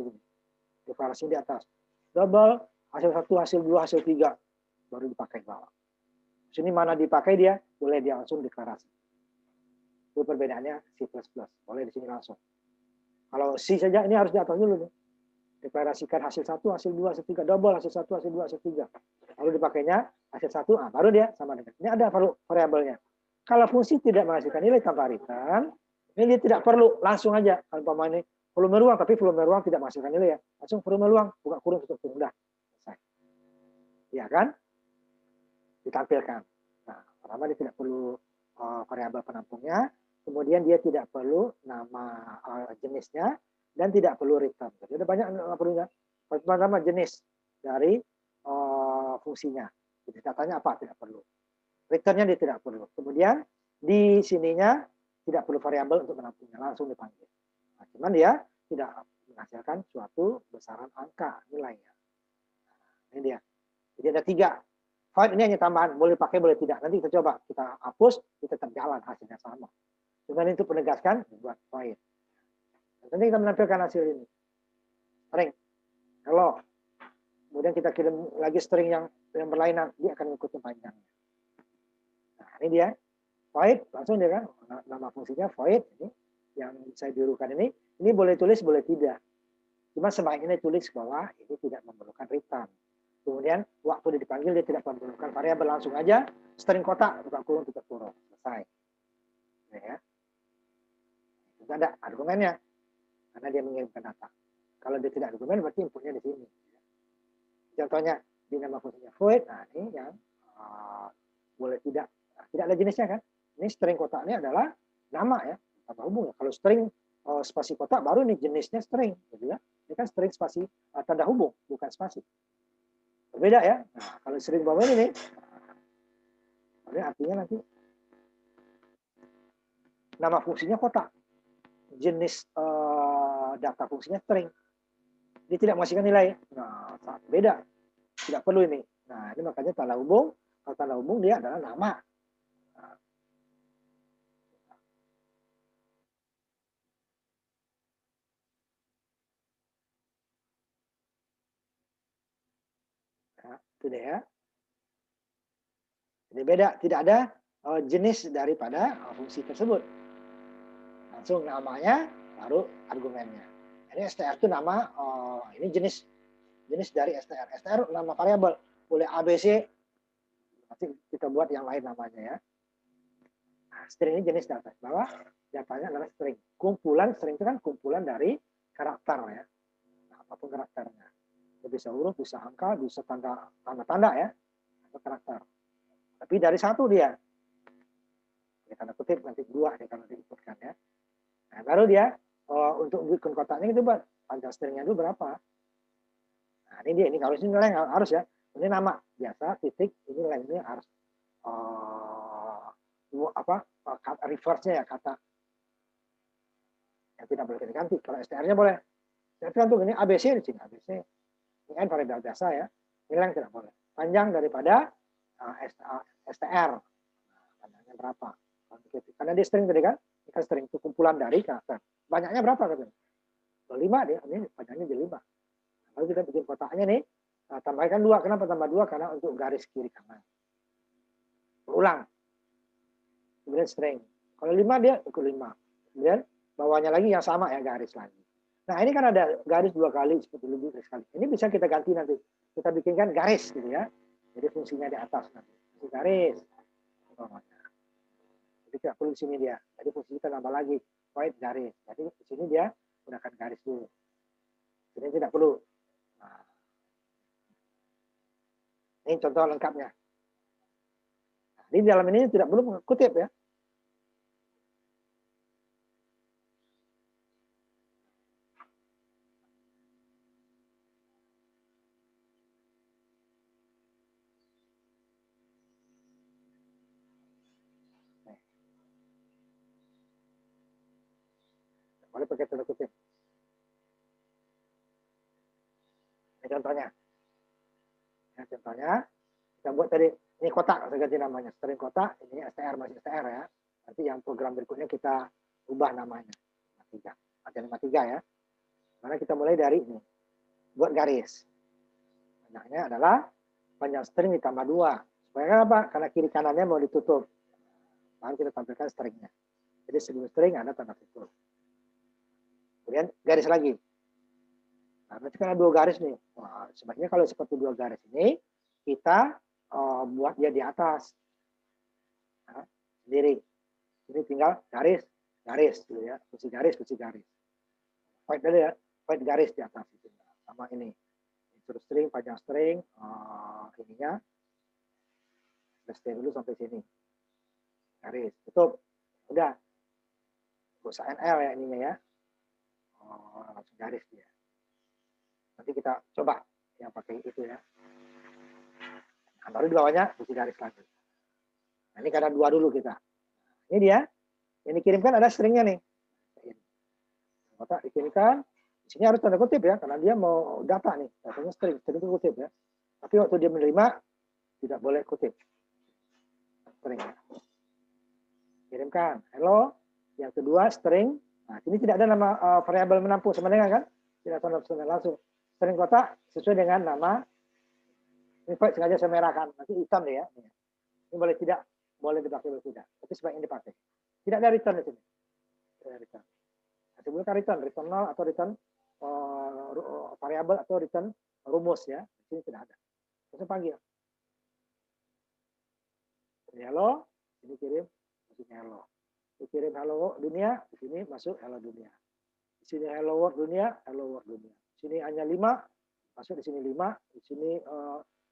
Deklarasi di atas. Double, hasil 1, hasil 2, hasil 3. Baru dipakai bawah. Sini mana dipakai dia, boleh dia langsung deklarasi. Itu perbedaannya C++. Boleh di sini langsung. Kalau C saja ini harus di atas dulu nih. Deklarasikan hasil 1, hasil 2, hasil 3. Double, hasil 1, hasil 2, hasil 3. Lalu dipakainya hasil 1, baru dia sama dengan. Ini ada variabelnya. Kalau fungsi tidak menghasilkan nilai tanpa return, ini dia tidak perlu, langsung aja. Kalau umpama ini volume ruang, tapi volume ruang tidak menghasilkan nilai ya. Langsung volume ruang, buka kurung, tutup kurung. Udah. Selesai. Ya kan? Ditampilkan. Nah, pertama dia tidak perlu variabel penampungnya, kemudian dia tidak perlu nama jenisnya, dan tidak perlu return. Jadi ada banyak yang perlunya. Pertama jenis dari fungsinya. Jadi datanya apa? Tidak perlu. Returnnya dia tidak perlu. Kemudian di sininya tidak perlu variabel untuk menampungnya, langsung dipanggil. Nah, cuman dia tidak menghasilkan suatu besaran angka nilainya. Nah, ini dia. Jadi ada 3. Void ini hanya tambahan, boleh pakai boleh tidak. Nanti kita coba, kita hapus, kita tetap jalan hasilnya sama. Cuma itu penegaskan buat void. Nanti kita menampilkan hasil ini. String. Kalau kemudian kita kirim lagi string yang berlainan, dia akan mengikuti panjangnya. Nah, ini dia void, langsung dia kan nama fungsinya void ini yang saya birukan ini boleh tulis boleh tidak. Cuma sebaiknya tulis bahwa ini tidak memerlukan return. Kemudian waktu dia dipanggil dia tidak memerlukan variabel, langsung aja string kotak buka kurung tutup kurung, selesai. Ya. Itu ada argumennya karena dia mengirimkan data. Kalau dia tidak argumen berarti inputnya di sini. Contohnya di nama fungsinya void, nah ini yang boleh tidak ada jenisnya kan. Ini string kotak ini adalah nama ya, tambah hubung ya. Kalau string spasi kotak baru nih jenisnya string, gitu ya. Ini kan string spasi tanda hubung, bukan spasi. Berbeda ya. Nah, kalau string bawah ini nih, artinya nanti nama fungsinya kotak, jenis data fungsinya string. Dia tidak menghasilkan nilai. Nah, beda. Tidak perlu ini. Nah, ini makanya tanda hubung. Kalau tanda hubung dia adalah nama. Nah, itu dia ya. Jadi beda. Tidak ada jenis daripada fungsi tersebut. Langsung namanya, baru argumennya. Ini str itu nama, ini jenis dari str. Str nama variabel. Boleh ABC, nanti kita buat yang lain namanya ya. Nah, string ini jenis data. Bahwa datanya adalah string. Kumpulan, string itu kan kumpulan dari karakter ya. Nah, apapun karakternya. Itu bisa huruf, bisa angka, bisa tanda-tanda ya. Atau karakter. Tapi dari satu dia. Ya, tanda kutip nanti dua ya kalau diikutkan ya. Nah, baru dia untuk bikin kotaknya itu buat panjang stringnya itu berapa. Nah, ini dia, ini harus ini nilai harus ya. Ini nama biasa titik, ini nilainya harus kata reverse-nya ya, kata yang tidak boleh diganti. Kalau str-nya boleh. Tapi untuk ini ABC di sini ABC. Ini kan variabel biasa ya. Nilai yang tidak boleh. Panjang daripada str. Nah, panjangnya berapa? Karena dia string tadi kan, ini kan string itu kumpulan dari karakter. Banyaknya berapa katanya? 5 dia, ini panjangnya jadi 5. Lalu kita bikin kotaknya nih, tambahkan 2. Kenapa tambah 2? Karena untuk garis kiri kanan. Berulang. Kemudian string. Kalau 5 dia ikut 5. Kemudian bawahnya lagi yang sama ya, garis lagi. Nah ini kan ada garis 2 kali, seperti lebih sekali. Ini bisa kita ganti nanti. Kita bikinkan garis gitu ya. Jadi fungsinya di atas nanti. Garis. Jadi tidak perlu di sini dia. Jadi fungsi kita nambah lagi. Void garis. Jadi di sini dia gunakan garis dulu. Ini tidak perlu. Nah, ini contoh lengkapnya. Nah, di dalam ini tidak perlu kutip ya. Boleh pakai tanda kutip. Ini contohnya. Ya, contohnya kita buat tadi ini kotak, saya ganti namanya string kotak, ini str masih str ya. Nanti yang program berikutnya kita ubah namanya 53 ya. Karena kita mulai dari ini buat garis. Panjangnya adalah panjang string ditambah 2. Supaya apa? Karena kiri kanannya mau ditutup. Lalu kita tampilkan stringnya. Jadi sebelum string ada tanda tutup. Kemudian garis lagi. Nah, berarti kan ada 2 garis nih. Wah, sebaiknya kalau seperti 2 garis ini, kita buat dia di atas. Nah, sendiri. Ini tinggal garis, gitu ya. Fungsi garis. Void tadi ya, void garis di atas. Gitu. Sama ini. Terus string, panjang string, ininya. Stay dulu sampai sini. Garis, tutup. Udah. Gak usah NL ya ininya ya. Langsung garis dia. Nanti kita coba yang pakai itu ya. Nah, baru di bawahnya isi garis lagi. Nah, ini karena 2 dulu kita. Ini dia. Yang dikirimkan ada stringnya nih. Kotak dikirimkan. Di sini harus tanda kutip ya, karena dia mau data nih. Datanya string itu kutip ya. Tapi waktu dia menerima, tidak boleh kutip. String. Kirimkan, hello. Yang kedua, string. Nah, ini tidak ada nama variabel menampung sama dengan kan? Tidak sama langsung. String kotak sesuai dengan nama. Ini sengaja saya merahkan, nanti hitam deh ya. Ini boleh tidak, boleh dipakai boleh tidak. Tapi sebaiknya dipakai. Tidak ada return di sini. Tidak ada return. Nah, sebelumnya return 0 atau return variabel atau return rumus ya. Di sini tidak ada. Langsung panggil. Ini hello, ini kirim, masuknya hello. Ini kirim hello dunia, di sini masuk hello dunia. Di sini hello world dunia, hello world dunia. Di sini hanya 5, masuk di sini 5, di sini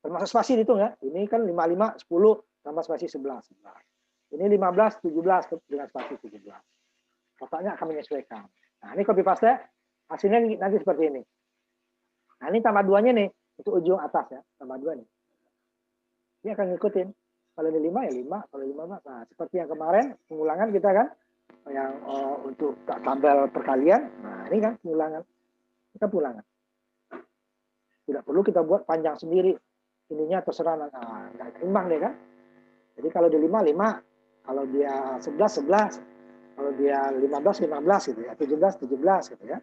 termasuk spasi dihitung ya. Ini kan 55, 10 tambah spasi 11. Ini 15, 17 dengan spasi 17. Kotaknya akan menyesuaikan. Nah, ini copy paste, hasilnya nanti seperti ini. Nah, ini tambah 2-nya nih, untuk ujung atas ya, tambah 2 nih. Ini akan ngikutin. Kalau ini 5 ya 5, kalau 5 nah seperti yang kemarin pengulangan kita kan yang untuk tabel perkalian. Nah, ini kan pengulangan. Kita pengulangan. Tidak perlu kita buat panjang sendiri. Ininya terserah nggak imbang deh kan. Jadi kalau dia 5 5, kalau dia 11 11, kalau dia 15 15 gitu ya, 17 17 gitu ya.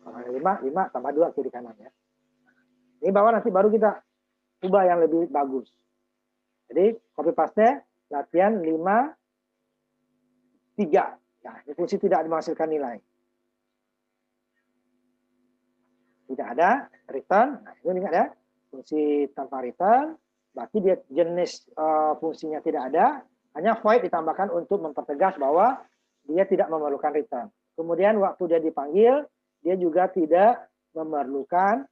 Kalau 5 5 tambah 2 kiri kanan ya. Ini bawah nanti baru kita ubah yang lebih bagus. Jadi copy paste latihan 5 3. Nah, ini fungsi tidak menghasilkan nilai. Tidak ada return. Nah, ini ingat ya. Fungsi tanpa return berarti dia jenis fungsinya tidak ada, hanya void ditambahkan untuk mempertegas bahwa dia tidak memerlukan return. Kemudian waktu dia dipanggil, dia juga tidak memerlukan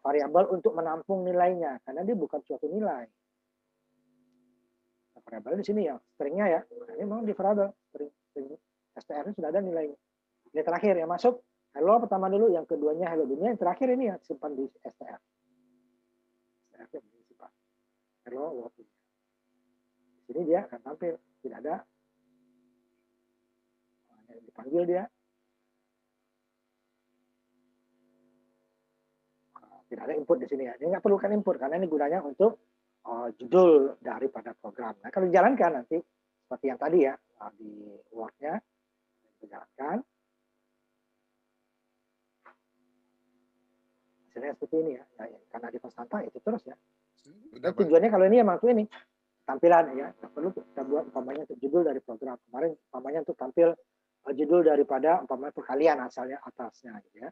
variabel untuk menampung nilainya karena dia bukan suatu nilai. Nah, variabel di sini ya, stringnya ya. Nah, ini memang di variabel string STR ini sudah ada nilainya. Ini terakhir yang masuk hello pertama dulu, yang keduanya hello dunia, yang terakhir ini ya simpan di STR. STR simpan. Hello world. Di sini dia akan tampil, tidak ada. Nah, dipanggil dia. Tidak ada input di sini ya. Ini nggak perlukan input karena ini gunanya untuk judul daripada program. Nah, kalau dijalankan nanti seperti yang tadi ya di Word-nya dijalankan. Hasilnya seperti ini ya. Karena di konstanta itu terus ya. Dan tujuannya kalau ini emang tuh ini tampilan ya. Nggak perlu kita buat umpamanya untuk judul dari program. Kemarin umpamanya untuk tampil judul daripada umpamanya perkalian asalnya atasnya gitu ya.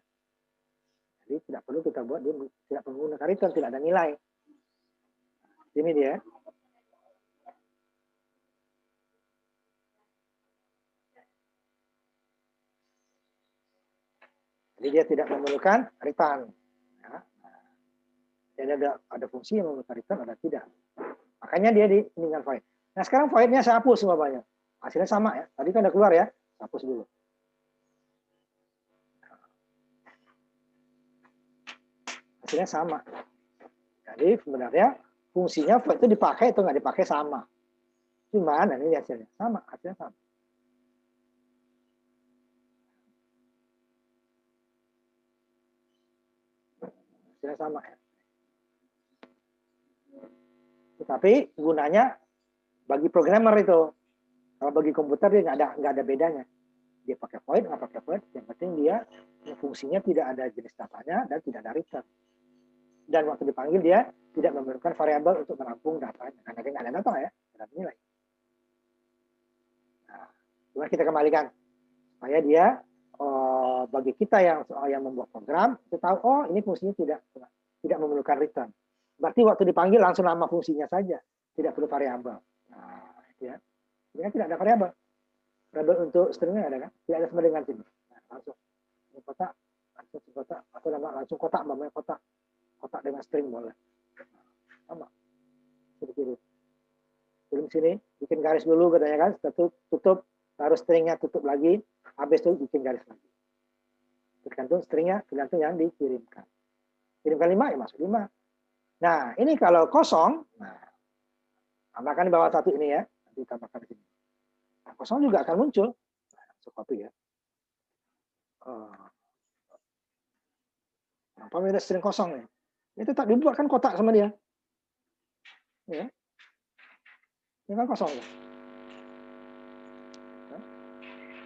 Jadi tidak perlu kita buat, dia tidak menggunakan return, tidak ada nilai. Ini dia. Jadi dia tidak memerlukan return. Ya. Jadi ada fungsi yang memerlukan return, ada tidak. Makanya dia dengan void. Nah sekarang voidnya saya hapus semuanya. Hasilnya sama ya. Tadi kan udah keluar ya. Hapus dulu. Hasilnya sama. Jadi sebenarnya fungsinya void itu dipakai atau nggak dipakai sama. Cuman ini hasilnya sama, hasilnya sama. Hasilnya sama ya. Tetapi gunanya bagi programmer itu, kalau bagi komputer dia nggak ada bedanya. Dia pakai void, nggak pakai void, yang penting dia fungsinya tidak ada jenis datanya dan tidak ada return. Dan waktu dipanggil dia tidak memerlukan variabel untuk menampung datanya karena dia nggak ada data ya, tidak ada nilai. Nah, cuma kita kembalikan supaya dia bagi kita yang membuat program kita tahu oh ini fungsinya tidak memerlukan return. Berarti waktu dipanggil langsung nama fungsinya saja, tidak perlu variabel. Nah, ya, ini tidak ada variabel. Variabel untuk stringnya ada kan? Tidak ada sama dengan sini. Nah, langsung kotak, atau nama langsung kotak, namanya kotak dengan string boleh. Sama. Seperti itu. Kirim sini, bikin garis dulu katanya kan, tutup, taruh stringnya tutup lagi, habis itu bikin garis lagi. Tergantung stringnya, tergantung yang dikirimkan. Kirimkan 5 ya masuk 5. Nah ini kalau kosong, nah tambahkan di bawah satu ini ya, nanti tambahkan di sini. Nah, kosong juga akan muncul. Nah, copy ya. Apa string kosong nih? Dia tetap dibuatkan kotak sama dia. Ya. Ini kan kosong.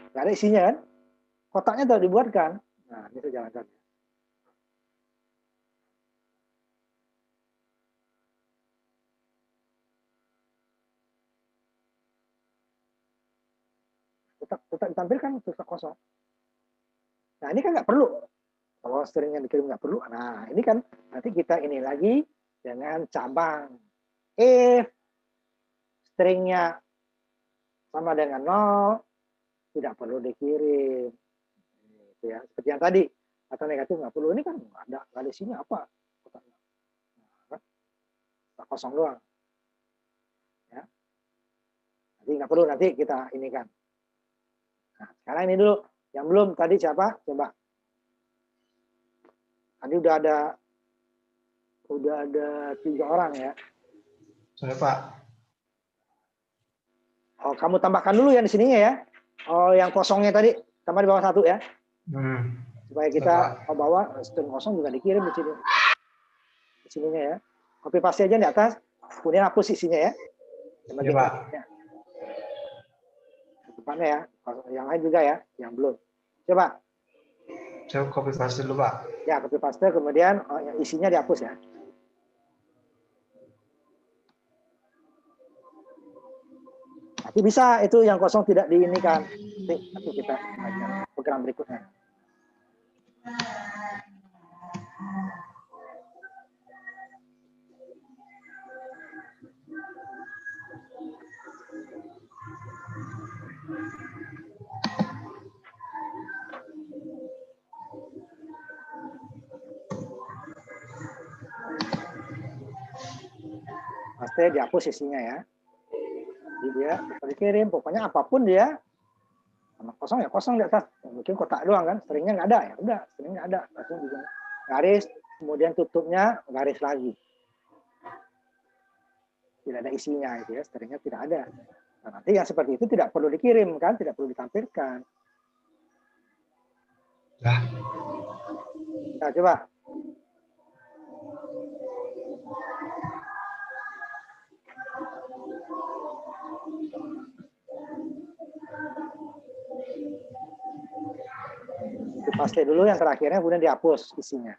Nggak ada isinya kan? Kotaknya tetap dibuatkan. Nah, ini saya jalankan. Tetap ditampilkan tetap kosong. Nah, ini kan nggak perlu. Kalau stringnya dikirim nggak perlu. Nah, ini kan nanti kita ini lagi dengan cabang. If stringnya sama dengan 0, tidak perlu dikirim. Gitu ya. Seperti yang tadi, atau negatif nggak perlu. Ini kan nggak ada isinya apa. Nah, kosong doang. Ya. Nanti nggak perlu, nanti kita ini kan. Nah, sekarang ini dulu. Yang belum tadi siapa? Coba. Tadi udah ada 3 orang ya. Saya Pak. Oh, kamu tambahkan dulu yang di sininya ya. Oh, yang kosongnya tadi tambah di bawah 1 ya. Supaya kita bawa string kosong juga dikirim di sini. Di sininya ya. Copy paste aja di atas, kemudian hapus isinya ya. Iya, Pak. Depannya ya. Yang lain juga ya, yang belum. Coba. Saya copy paste dulu, Pak. Ya, copy paste kemudian isinya dihapus ya. Nanti bisa itu yang kosong tidak diinikan. Nanti kita belajar program berikutnya. Pasti dihapus isinya ya. Jadi dia dikirim, pokoknya apapun dia sama kosong ya kosong di atas. Mungkin kotak doang kan, stringnya nggak ada ya udah, stringnya nggak ada, langsung juga garis, kemudian tutupnya garis lagi. Tidak ada isinya itu ya, stringnya tidak ada. Nah, nanti yang seperti itu tidak perlu dikirim kan, tidak perlu ditampilkan. Ya. Nah, coba. Paste dulu yang terakhirnya, kemudian dihapus isinya.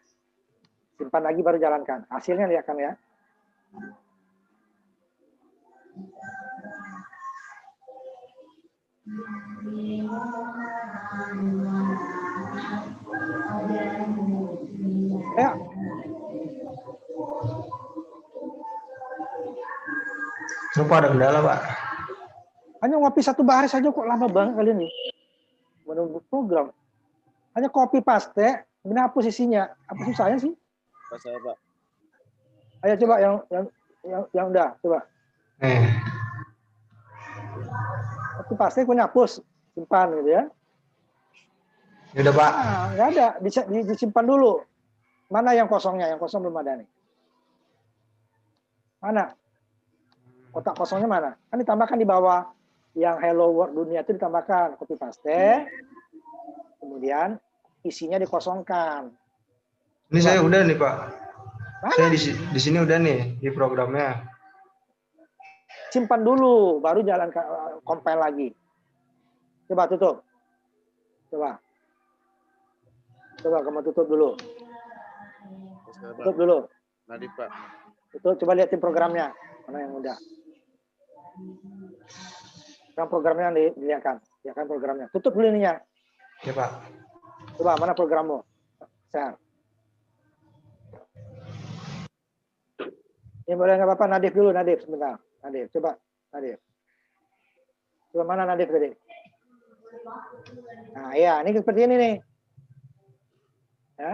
Simpan lagi baru jalankan. Hasilnya lihat kan ya. Ya. Lupa ada kendala, Pak. Hanya ngopi satu baris saja kok lama banget kali ini. Menunggu program. Hanya copy paste, kemudian hapus isinya. Apa susahnya sih? Pas saya, Pak. Ayo coba yang udah, coba. Copy paste, kemudian hapus, simpan gitu ya. Ya udah, Pak. Nah, nggak ada, disimpan dulu. Mana yang kosongnya? Yang kosong belum ada nih. Mana? Kotak kosongnya mana? Kan ditambahkan di bawah. Yang hello world dunia itu ditambahkan copy paste. Kemudian isinya dikosongkan. Ini saya udah nih, Pak. Mana? Saya di sini udah nih di programnya. Simpan dulu, baru jalan compile lagi. Coba tutup. Coba kamu tutup dulu. Pas saya, Pak. Tutup dulu. Nadif, Pak. Tutup, coba lihatin programnya. Mana yang udah. Yang programnya dilihatkan. Lihatkan programnya. Tutup dulu ininya. Ya, Pak. Coba, mana programmu? Share. Ini boleh nggak apa-apa, Nadif dulu, Nadif sebentar. Nadif, coba, Nadif. Coba mana Nadif tadi? Nah, ya, ini seperti ini nih. Ya.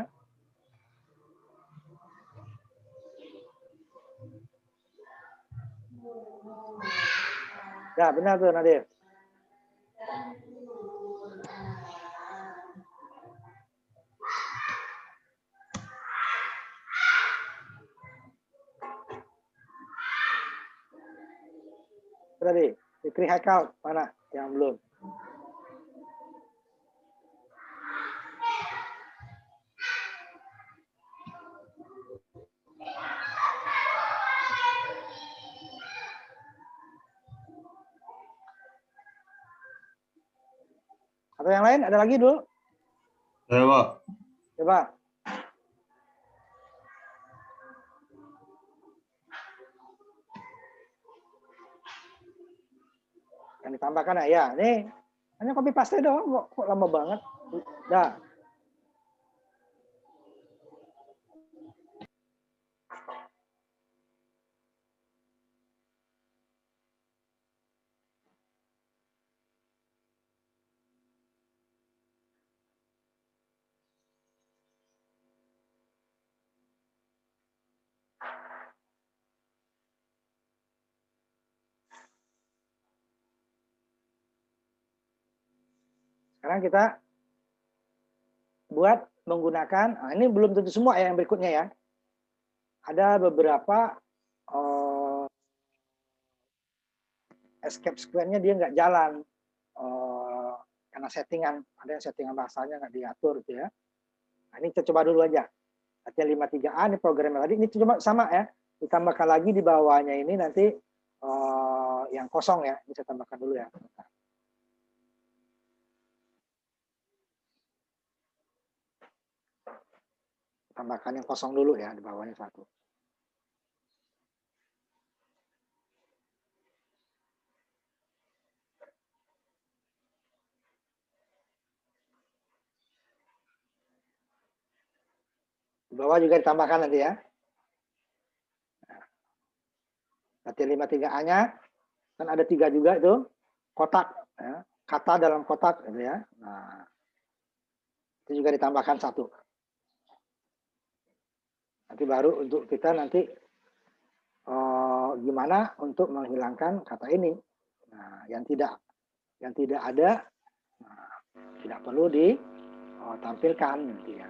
Ya, benar tuh Nadif. Tadi, Fikri Haikal mana yang belum? Atau yang lain ada lagi dulu? Saya, Pak. Coba. Yang ditambahkan ya. Nih, hanya copy paste doang kok lama banget. Dah. Sekarang kita buat menggunakan, nah ini belum tentu semua ya yang berikutnya ya. Ada beberapa escape square-nya dia nggak jalan karena settingan, ada yang settingan bahasanya nggak diatur gitu ya. Nah, ini kita coba dulu aja. Latihan 53A ini programnya tadi, ini cuma sama ya. Ditambahkan lagi di bawahnya ini nanti yang kosong ya. Ini saya tambahkan dulu ya. Tambahkan yang kosong dulu ya, di bawahnya satu. Di bawah juga ditambahkan nanti ya. Latihan 53A-nya kan ada 3 juga itu kotak ya. Kata dalam kotak gitu ya. Nah, itu juga ditambahkan 1. Nanti baru untuk kita nanti gimana untuk menghilangkan kata ini. Nah, yang tidak ada, nah, tidak perlu ditampilkan nanti ya.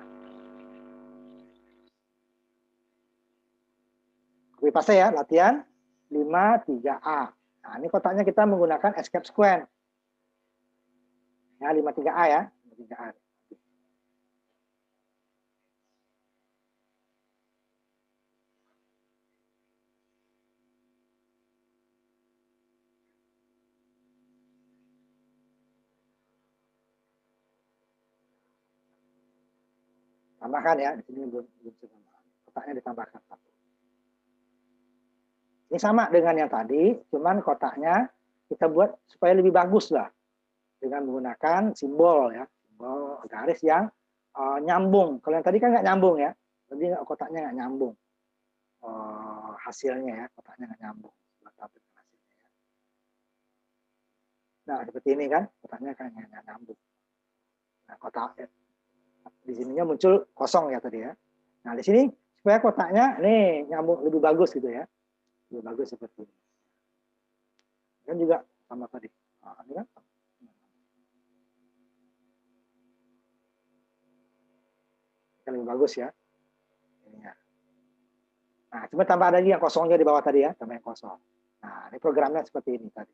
Copy paste ya, latihan 53A. Nah, ini kotaknya kita menggunakan escape square. Ya, 53A ya, 53A. Tambahkan ya, di sini belum kotaknya ditambahkan 1. Ini sama dengan yang tadi, cuman kotaknya kita buat supaya lebih bagus lah dengan menggunakan simbol ya, simbol garis yang nyambung. Kalau yang tadi kan nggak nyambung ya, jadi kotaknya nggak nyambung hasilnya ya, kotaknya nggak nyambung. Nah seperti ini kan, kotaknya kan nggak nyambung. Nah kotak di sininya muncul kosong ya tadi ya. Nah di sini supaya kotaknya nih nyambung lebih bagus gitu ya. Lebih bagus seperti ini. Dan juga sama tadi. Nah, ini kan. Lebih bagus ya. Ininya. Nah, cuma tambah lagi yang kosongnya di bawah tadi ya, tambah yang kosong. Nah, ini programnya seperti ini tadi.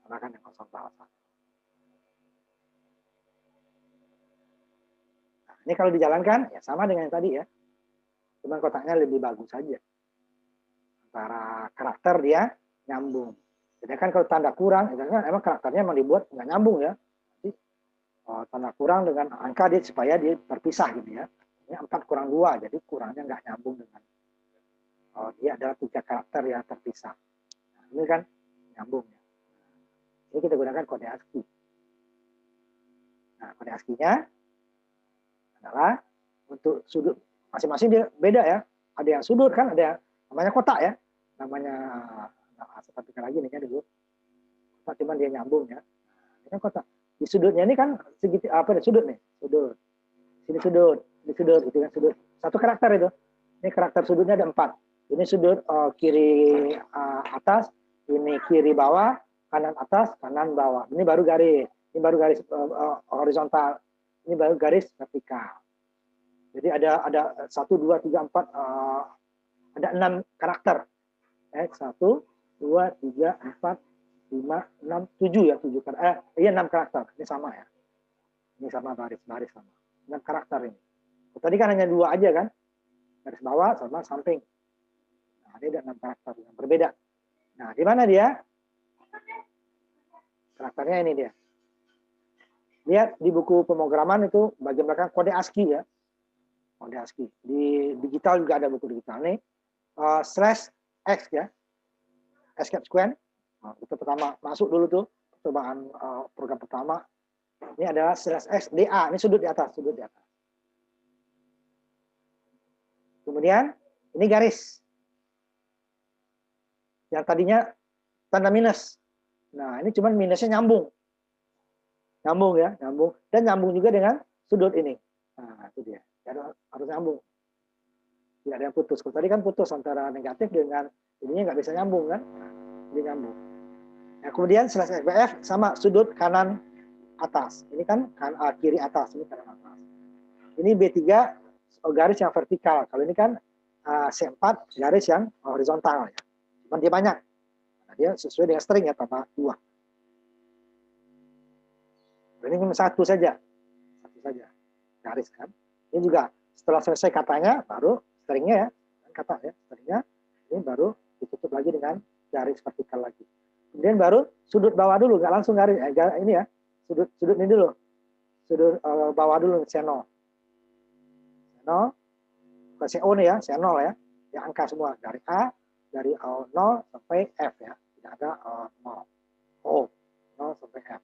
Tambahkan yang kosong bawah. Nah, ini kalau dijalankan ya sama dengan yang tadi ya. Cuma kotaknya lebih bagus saja. Antara karakter dia nyambung. Jadi kan kalau tanda kurang, itu kan emang karakternya memang dibuat nggak nyambung ya. Jadi, tanda kurang dengan angka dia supaya dia terpisah gitu ya. Ini 4 kurang 2, jadi kurangnya nggak nyambung dengan dia adalah 3 karakter yang terpisah. Nah, ini kan nyambung ya. Ini kita gunakan kode ASCII. Nah, kode ASCII-nya adalah untuk sudut masing-masing dia beda ya. Ada yang sudut kan, ada yang namanya kotak ya. Namanya seperti lagi nih kan dulu. Kotak cuman dia nyambung ya. Nah, ini kan kotak. Di sudutnya ini kan segitiga apa nih sudut nih? Sudut. Sini sudut, ini sudut, itu kan sudut. Satu karakter itu. Ini karakter sudutnya ada 4. Ini sudut kiri atas, ini kiri bawah, kanan atas, kanan bawah. Ini baru garis. Ini baru garis horizontal. Ini baru garis vertikal. Jadi ada 1, 2, 3, 4, ada 6 karakter. 1, 2, 3, 4, 5, 6, 7 ya, 7 karakter. Iya 6 karakter. Ini sama ya. Ini sama baris sama. 6 karakter ini. Tadi kan hanya 2 aja kan. Garis bawah sama samping. Nah, ini ada 6 karakter yang berbeda. Nah, di mana dia? Karakternya ini dia. Lihat di buku pemrograman itu bagian belakang kode ASCII ya. Kode ASCII. Di digital juga ada buku digital nih. /x ya. Escape sequence. Nah, itu pertama masuk dulu tuh percobaan program pertama. Ini adalah /x DA. Ini sudut di atas, sudut di atas. Kemudian ini garis. Yang tadinya tanda minus. Nah, ini cuman minusnya nyambung. Nyambung ya, nyambung. Dan nyambung juga dengan sudut ini. Nah, itu dia. Harus nyambung. Tidak ada yang putus. Kalau tadi kan putus antara negatif dengan ininya nggak bisa nyambung kan. Dia nyambung. Nah, kemudian /FBF sama sudut kanan atas. Ini kan kiri atas, ini kanan atas. Ini B3 garis yang vertikal. Kalau ini kan C4 garis yang horizontal ya. Cuman dia banyak. Nah, dia sesuai dengan string ya, tambah 2. Ini cuma satu saja garis kan. Ini juga setelah selesai katanya baru stringnya ya, kata ya stringnya ini baru ditutup lagi dengan garis vertikal lagi. Kemudian baru sudut bawah dulu, nggak langsung garis ini ya, sudut ini dulu, sudut bawah dulu C0 ke CO nih ya, C0 ya, yang angka semua dari A, dari 0 sampai F ya, tidak ada 0. 0 sampai F.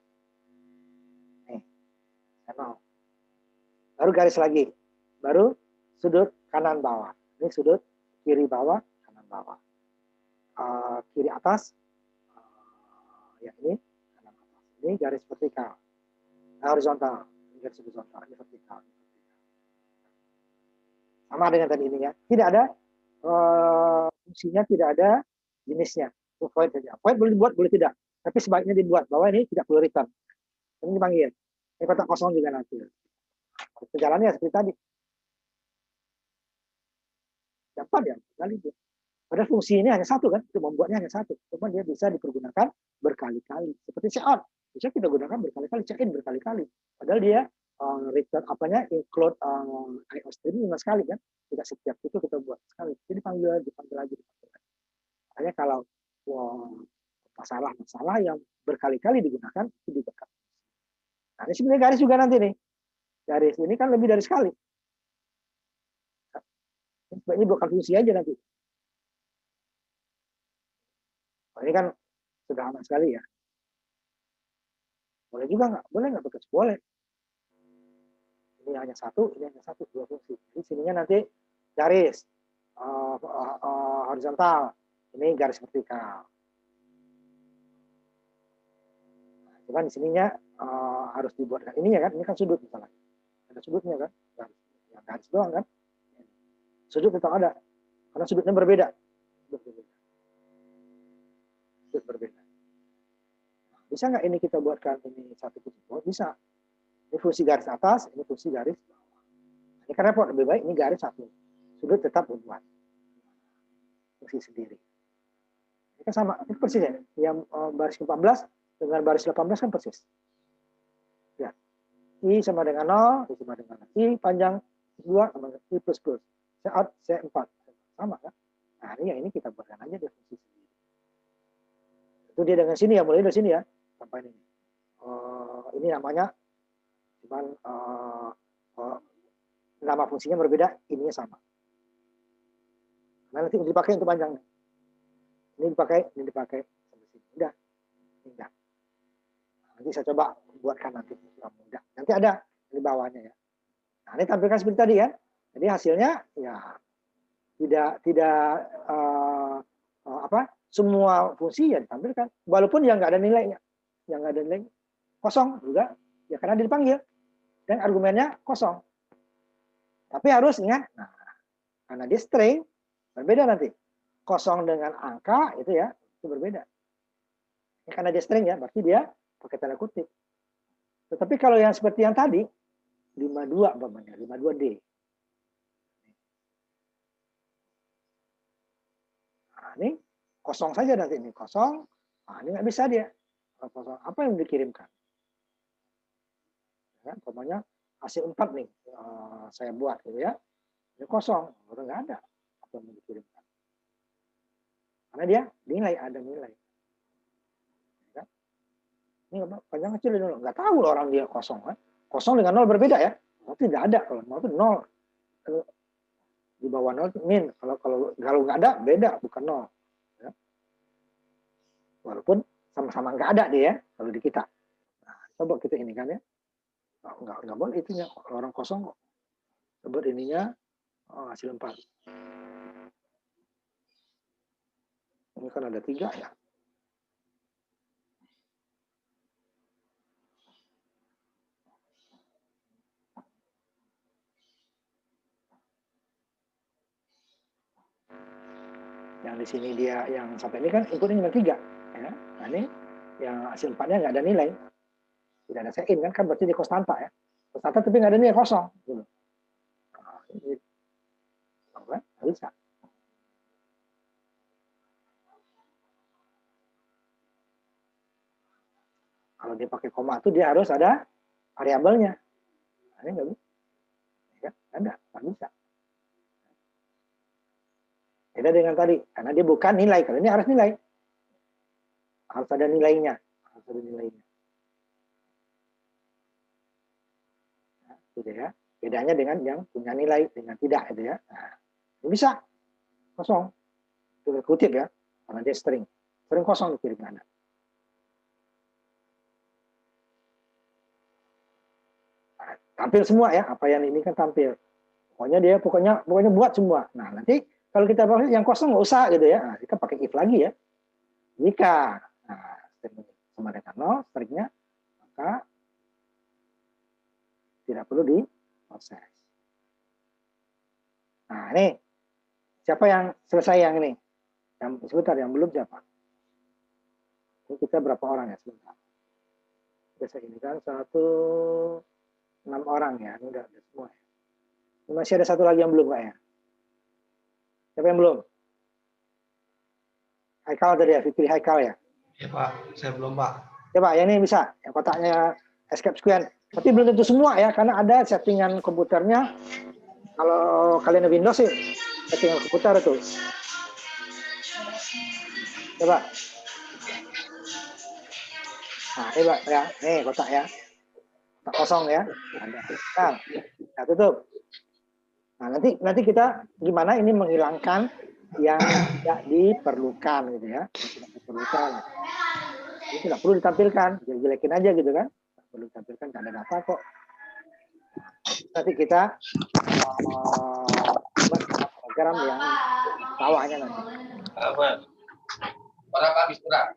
Nih, C0. Baru garis lagi, baru sudut kanan bawah. Ini sudut kiri bawah, kanan bawah. Kiri atas, ya ini kanan atas. Ini garis vertikal, horizontal. Ini garis horizontal, ini vertikal. Sama dengan tadi ini ya. Tidak ada fungsinya, tidak ada jenisnya. Itu void saja. Void boleh dibuat, boleh tidak. Tapi sebaiknya dibuat bahwa ini tidak perlu return. Ini dipanggil. Ini kotak kosong juga nanti. Perjalanannya seperti tadi. Dapat ya, kali itu. Padahal fungsi ini hanya satu kan, itu membuatnya hanya satu. Cuma dia bisa dipergunakan berkali-kali. Seperti check-out. Bisa kita gunakan berkali-kali, check-in berkali-kali. Padahal dia return include IO stream 5 sekali kan. Tidak setiap itu kita buat sekali. Jadi dipanggil lagi. Makanya kalau masalah yang berkali-kali digunakan, itu juga. Nah, ini sebenarnya garis juga nanti nih. Garis ini kan lebih dari sekali. Ini bukan fungsi aja nanti. Ini kan sederhana sekali ya. Boleh juga nggak? Boleh nggak bekas? Boleh. Ini hanya satu, dua fungsi. Jadi sininya nanti garis horizontal, ini garis vertikal. Nah, cuman di sininya harus dibuatkan ini ya kan? Ini kan sudut misalnya. Ada sudutnya kan? Garis doang kan? Sudut tetap ada, karena sudutnya berbeda. Sudut berbeda. Bisa nggak ini kita buatkan ini satu fungsi? Oh, bisa. Ini fungsi garis atas, ini fungsi garis bawah. Ini kan repot, lebih baik ini garis satu. Sudut tetap dibuat. Fungsi sendiri. Ini kan sama, ini persis ya. Yang baris 14 dengan baris 18 kan persis. Ya. I sama dengan 0, I sama dengan I panjang 2 sama dengan I plus plus. C4, C4. Sama kan? Nah, ini yang ini kita buatkan aja di fungsi sendiri. Itu dia dengan sini ya, mulai dari sini ya. Sampai ini. Ini namanya cuman nama fungsinya berbeda, ininya sama. Nah, nanti dipakai untuk panjang. Ini dipakai sampai sini. Udah. Tinggal. Nanti saya coba buatkan nanti mudah. Nanti ada di bawahnya ya. Nah, ini tampilkan seperti tadi ya. Jadi hasilnya ya tidak semua fungsi ya ditampilkan. Walaupun yang nggak ada nilainya, yang nggak ada nilai kosong juga ya karena dipanggil dan argumennya kosong. Tapi harus ingat, nah, karena dia string berbeda nanti. Kosong dengan angka itu ya, itu berbeda. Ini karena dia string ya, berarti dia pakai tanda kutip. Tetapi kalau yang seperti yang tadi 52 umpamanya, 52D. Nah, ini kosong saja nanti ini kosong. Nah, ini nggak bisa dia. Kosong. Apa yang dikirimkan? Ya, umpamanya hasil 4 nih saya buat gitu ya. Ini kosong, udah nggak ada apa yang dikirimkan. Karena dia nilai, ada nilai. Ya. Ini apa? Panjang kecil ini nol. Nggak tahu loh orang dia kosong. Kan? Kosong dengan nol berbeda ya. Oh, tidak ada. Kalau nol itu nol. Kalau di bawah nol itu min. Kalau nggak ada, beda. Bukan nol. Ya. Walaupun sama-sama nggak ada dia ya. Kalau di kita. Nah, coba kita ini kan ya. Nggak boleh itunya. Kalau orang kosong kok. Sebut ininya hasil 4. Ini kan ada 3 ya. Yang di sini dia yang sampai ini kan ikutnya cuma 3 ya. Nah ini yang hasil 4-nya nggak ada nilai, tidak ada sein kan berarti dia konstanta ya, konstanta tapi nggak ada nilai, kosong gitu. Nah, ini kan bisa. Kalau dia pakai koma itu dia harus ada variabelnya. Nah, ini nggak bisa, ya, nggak bisa. Beda dengan tadi, karena dia bukan nilai, kalau ini harus nilai. Harus ada nilainya. Harus ada nilainya. Nah, gitu ya. Bedanya dengan yang punya nilai, dengan tidak, gitu ya. Nah, ini bisa. Kosong. Itu kutip ya. Karena dia string. String kosong dikirim ke Anda. Nah, tampil semua ya. Apa yang ini kan tampil. Pokoknya buat semua. Nah, nanti kalau kita bahas yang kosong nggak usah gitu ya. Nah, kita pakai if lagi ya. Jika sama dengan 0 stringnya, maka tidak perlu diproses. Nah, ini siapa yang selesai yang ini? Yang sebentar, yang belum siapa? Ini kita berapa orang ya sebentar? Biasa ini kan 6 orang ya. Ini udah semua ya. Ini masih ada satu lagi yang belum Pak ya? Siapa yang belum? Haikal tadi ya, pilih Haikal ya? Ya Pak, saya belum Pak. Coba yang ini bisa, yang kotaknya escape square. Tapi belum tentu semua ya, karena ada settingan komputernya. Kalau kalian ada Windows sih, settingan komputer itu. Coba. Nah, ini Pak ya, nih kotak ya. Kotak kosong ya. Nah, tutup. Nah, nanti kita gimana ini menghilangkan yang tidak diperlukan gitu ya. Tidak diperlukan. Ini tidak perlu ditampilkan, jelekin aja gitu kan. Tidak perlu ditampilkan, tidak ada data kok. Nanti kita program yang bawahnya nanti. Apa? Orang habis kurang.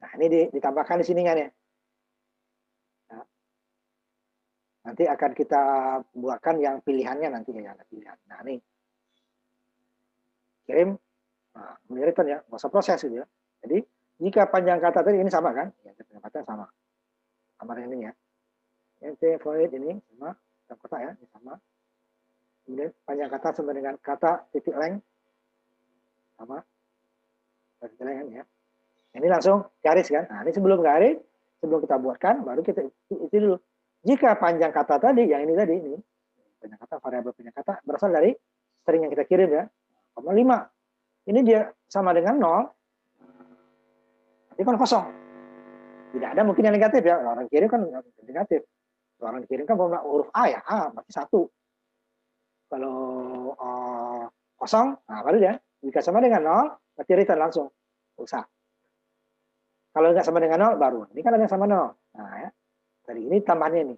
Nah, ini ditambahkan di sini kan ya. Nah, nanti akan kita buatkan yang pilihannya nanti ya, ada pilihan. Nah, ini kirim, nah, return ya, nggak usah proses gitu ya. Jadi jika panjang kata tadi ini sama kan? Ya, panjang kata sama. Sama dengan ini ya. Nt void ini sama, kata ya, ini sama. Kemudian panjang kata sama dengan kata titik length sama. Titik length kan ya. Ini langsung garis kan. Nah, ini sebelum garis, sebelum kita buatkan, baru kita itu dulu. Jika panjang kata tadi, yang ini tadi, ini panjang kata, variabel panjang kata, berasal dari string yang kita kirim ya, 5. Ini dia sama dengan 0, nanti kan kosong. Tidak ada mungkin yang negatif ya, orang kirim kan negatif. Orang kirim kan huruf A ya, A berarti 1. Kalau kosong, nah baru ya, jika sama dengan 0, berarti return langsung. Usah. Kalau nggak sama dengan 0, baru. Ini kan ada yang sama 0. Nah ya, tadi ini tambahnya ini.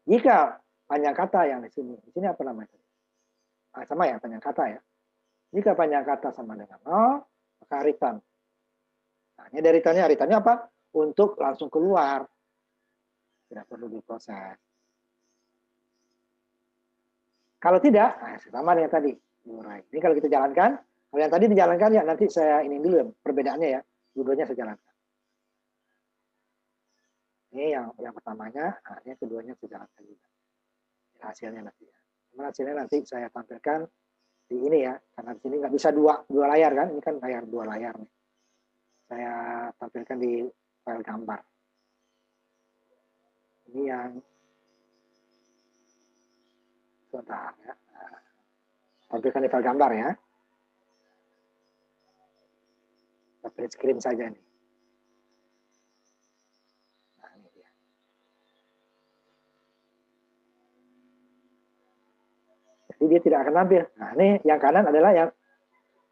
Jika panjang kata yang di sini apa namanya? Nah, sama ya, panjang kata ya. Jika panjang kata sama dengan 0, maka return. Nah, ini dari returnnya apa? Untuk langsung keluar. Tidak perlu diproses. Kalau tidak, nah, sama dengan tadi. Ini kalau kita jalankan, kalau yang tadi dijalankan ya nanti saya ini dulu ya, perbedaannya ya. Dua-duanya saya jalankan. Ini yang pertamanya, nah, yang keduanya saya jalankan juga. Hasilnya nanti ya. Cuman hasilnya nanti saya tampilkan di ini ya, karena di sini nggak bisa dua layar kan, ini kan layar 2 layar nih. Saya tampilkan di file gambar. Ini yang sebentar ya. tampilkan di file gambar ya. Kita print screen saja nih. Nah, ini dia. Jadi dia tidak akan tampil. Nah, ini yang kanan adalah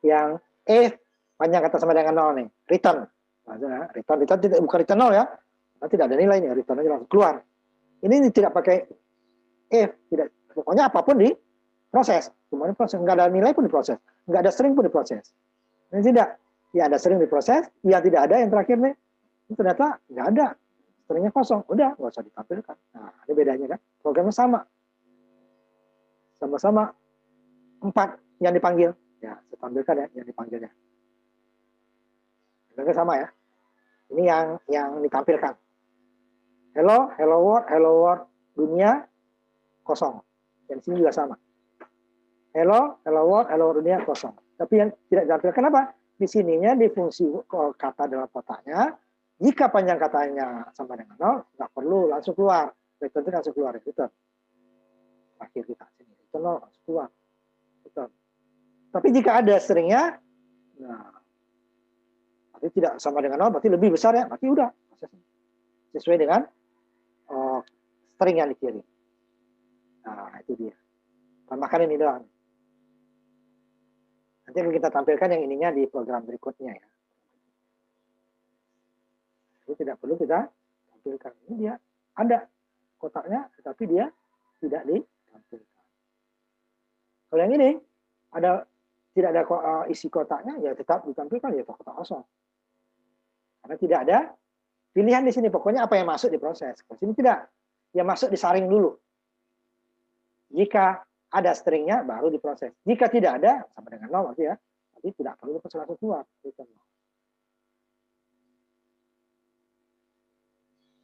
yang if panjang kata sama dengan 0 nih, return. Nah, return tidak, bukan return 0 ya. Nah, tidak ada nilainya, return aja langsung keluar. Ini tidak pakai if, tidak, pokoknya apapun diproses. Semuanya proses, nggak ada nilai pun diproses, nggak ada string pun diproses. Ini tidak, ya ada string diproses, ya tidak ada yang terakhir nih. Ini ternyata nggak ada, stringnya kosong, udah nggak usah ditampilkan. Nah, ini bedanya kan, programnya sama. Sama-sama 4 yang dipanggil. Ya, saya tampilkan ya yang dipanggilnya. Ini sama ya. Ini yang ditampilkan. Hello world, dunia kosong. Yang sini juga sama. Hello world, dunia kosong. Tapi yang tidak ditampilkan apa? Di sininya di fungsi kata dalam kotaknya, jika panjang katanya sama dengan 0, nggak perlu langsung keluar. Return itu langsung keluar. Return. Akhir kita sini. Return 0 langsung keluar. Return. Tapi jika ada stringnya, nah, berarti tidak sama dengan 0, berarti lebih besar ya, berarti udah. Sesuai dengan string yang dikirim. Nah, itu dia. Tambahkan ini doang. Nanti akan kita tampilkan yang ininya di program berikutnya ya. Itu tidak perlu kita tampilkan. Ini dia ada kotaknya, tetapi dia tidak ditampilkan. Kalau yang ini ada tidak ada isi kotaknya, ya tetap ditampilkan ya kotak kosong. Karena tidak ada pilihan di sini. Pokoknya apa yang masuk diproses. Di sini tidak. Yang masuk disaring dulu. Jika ada stringnya baru diproses. Jika tidak ada, sama dengan 0 berarti ya. Tapi tidak perlu diproses langsung keluar.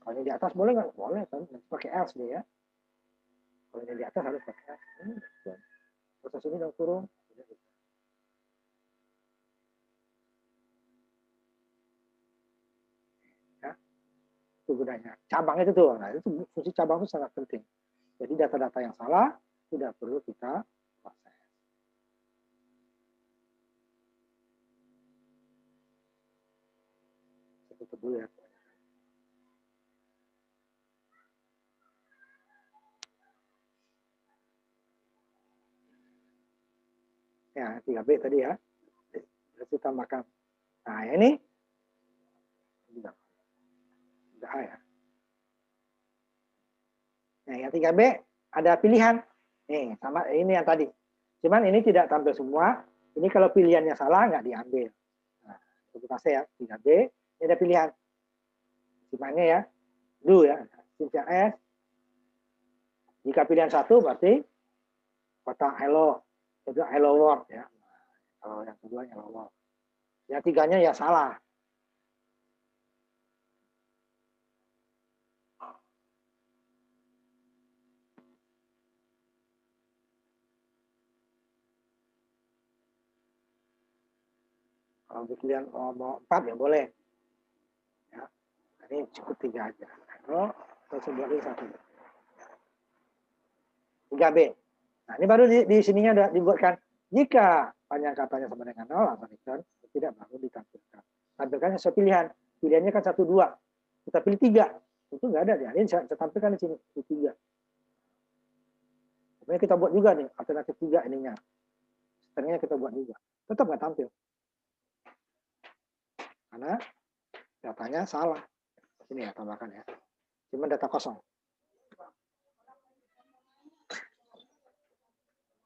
Kalau ini di atas boleh nggak? Boleh. Tapi pakai else dia ya. Kalau ini di atas harus pakai else. Proses ini dong turun. Ya. Itu gunanya. Cabang itu tuh. Nah, itu fungsi cabang itu sangat penting. Jadi data-data yang salah tidak perlu kita proses. Saya tutup dulu ya. Ya, 3B tadi ya. Terus tambahkan. Nah, ini sudah A ya. Nah, yang 3B ada pilihan. Nih, sama ini yang tadi. Cuman ini tidak tampil semua. Ini kalau pilihannya salah nggak diambil. Nah, kita ya 3B. Ini ada pilihan. Simaknya ya. Do ya. Simpan S. Jika pilihan 1 berarti kotak hello. Itu hello world ya. Kalau yang kedua hello world. Yang tiganya ya salah. Kalau pilihan mau 4 ya boleh. Ya. Ini cukup 3 aja. Hello, terus buat ini 1. 3B. Nah, ini baru di sininya udah dibuatkan. Jika panjang katanya sama dengan 0 atau return, tidak baru ditampilkan. Tampilkan sesuai pilihan. Pilihannya kan 1, 2. Kita pilih 3. Itu nggak ada. Ya. Ini saya tampilkan di sini. 3. Kemudian kita buat juga nih. Alternatif 3 ininya. Stringnya kita buat juga. Tetap nggak tampil. Karena datanya salah. Ini ya tambahkan ya. Cuma data kosong.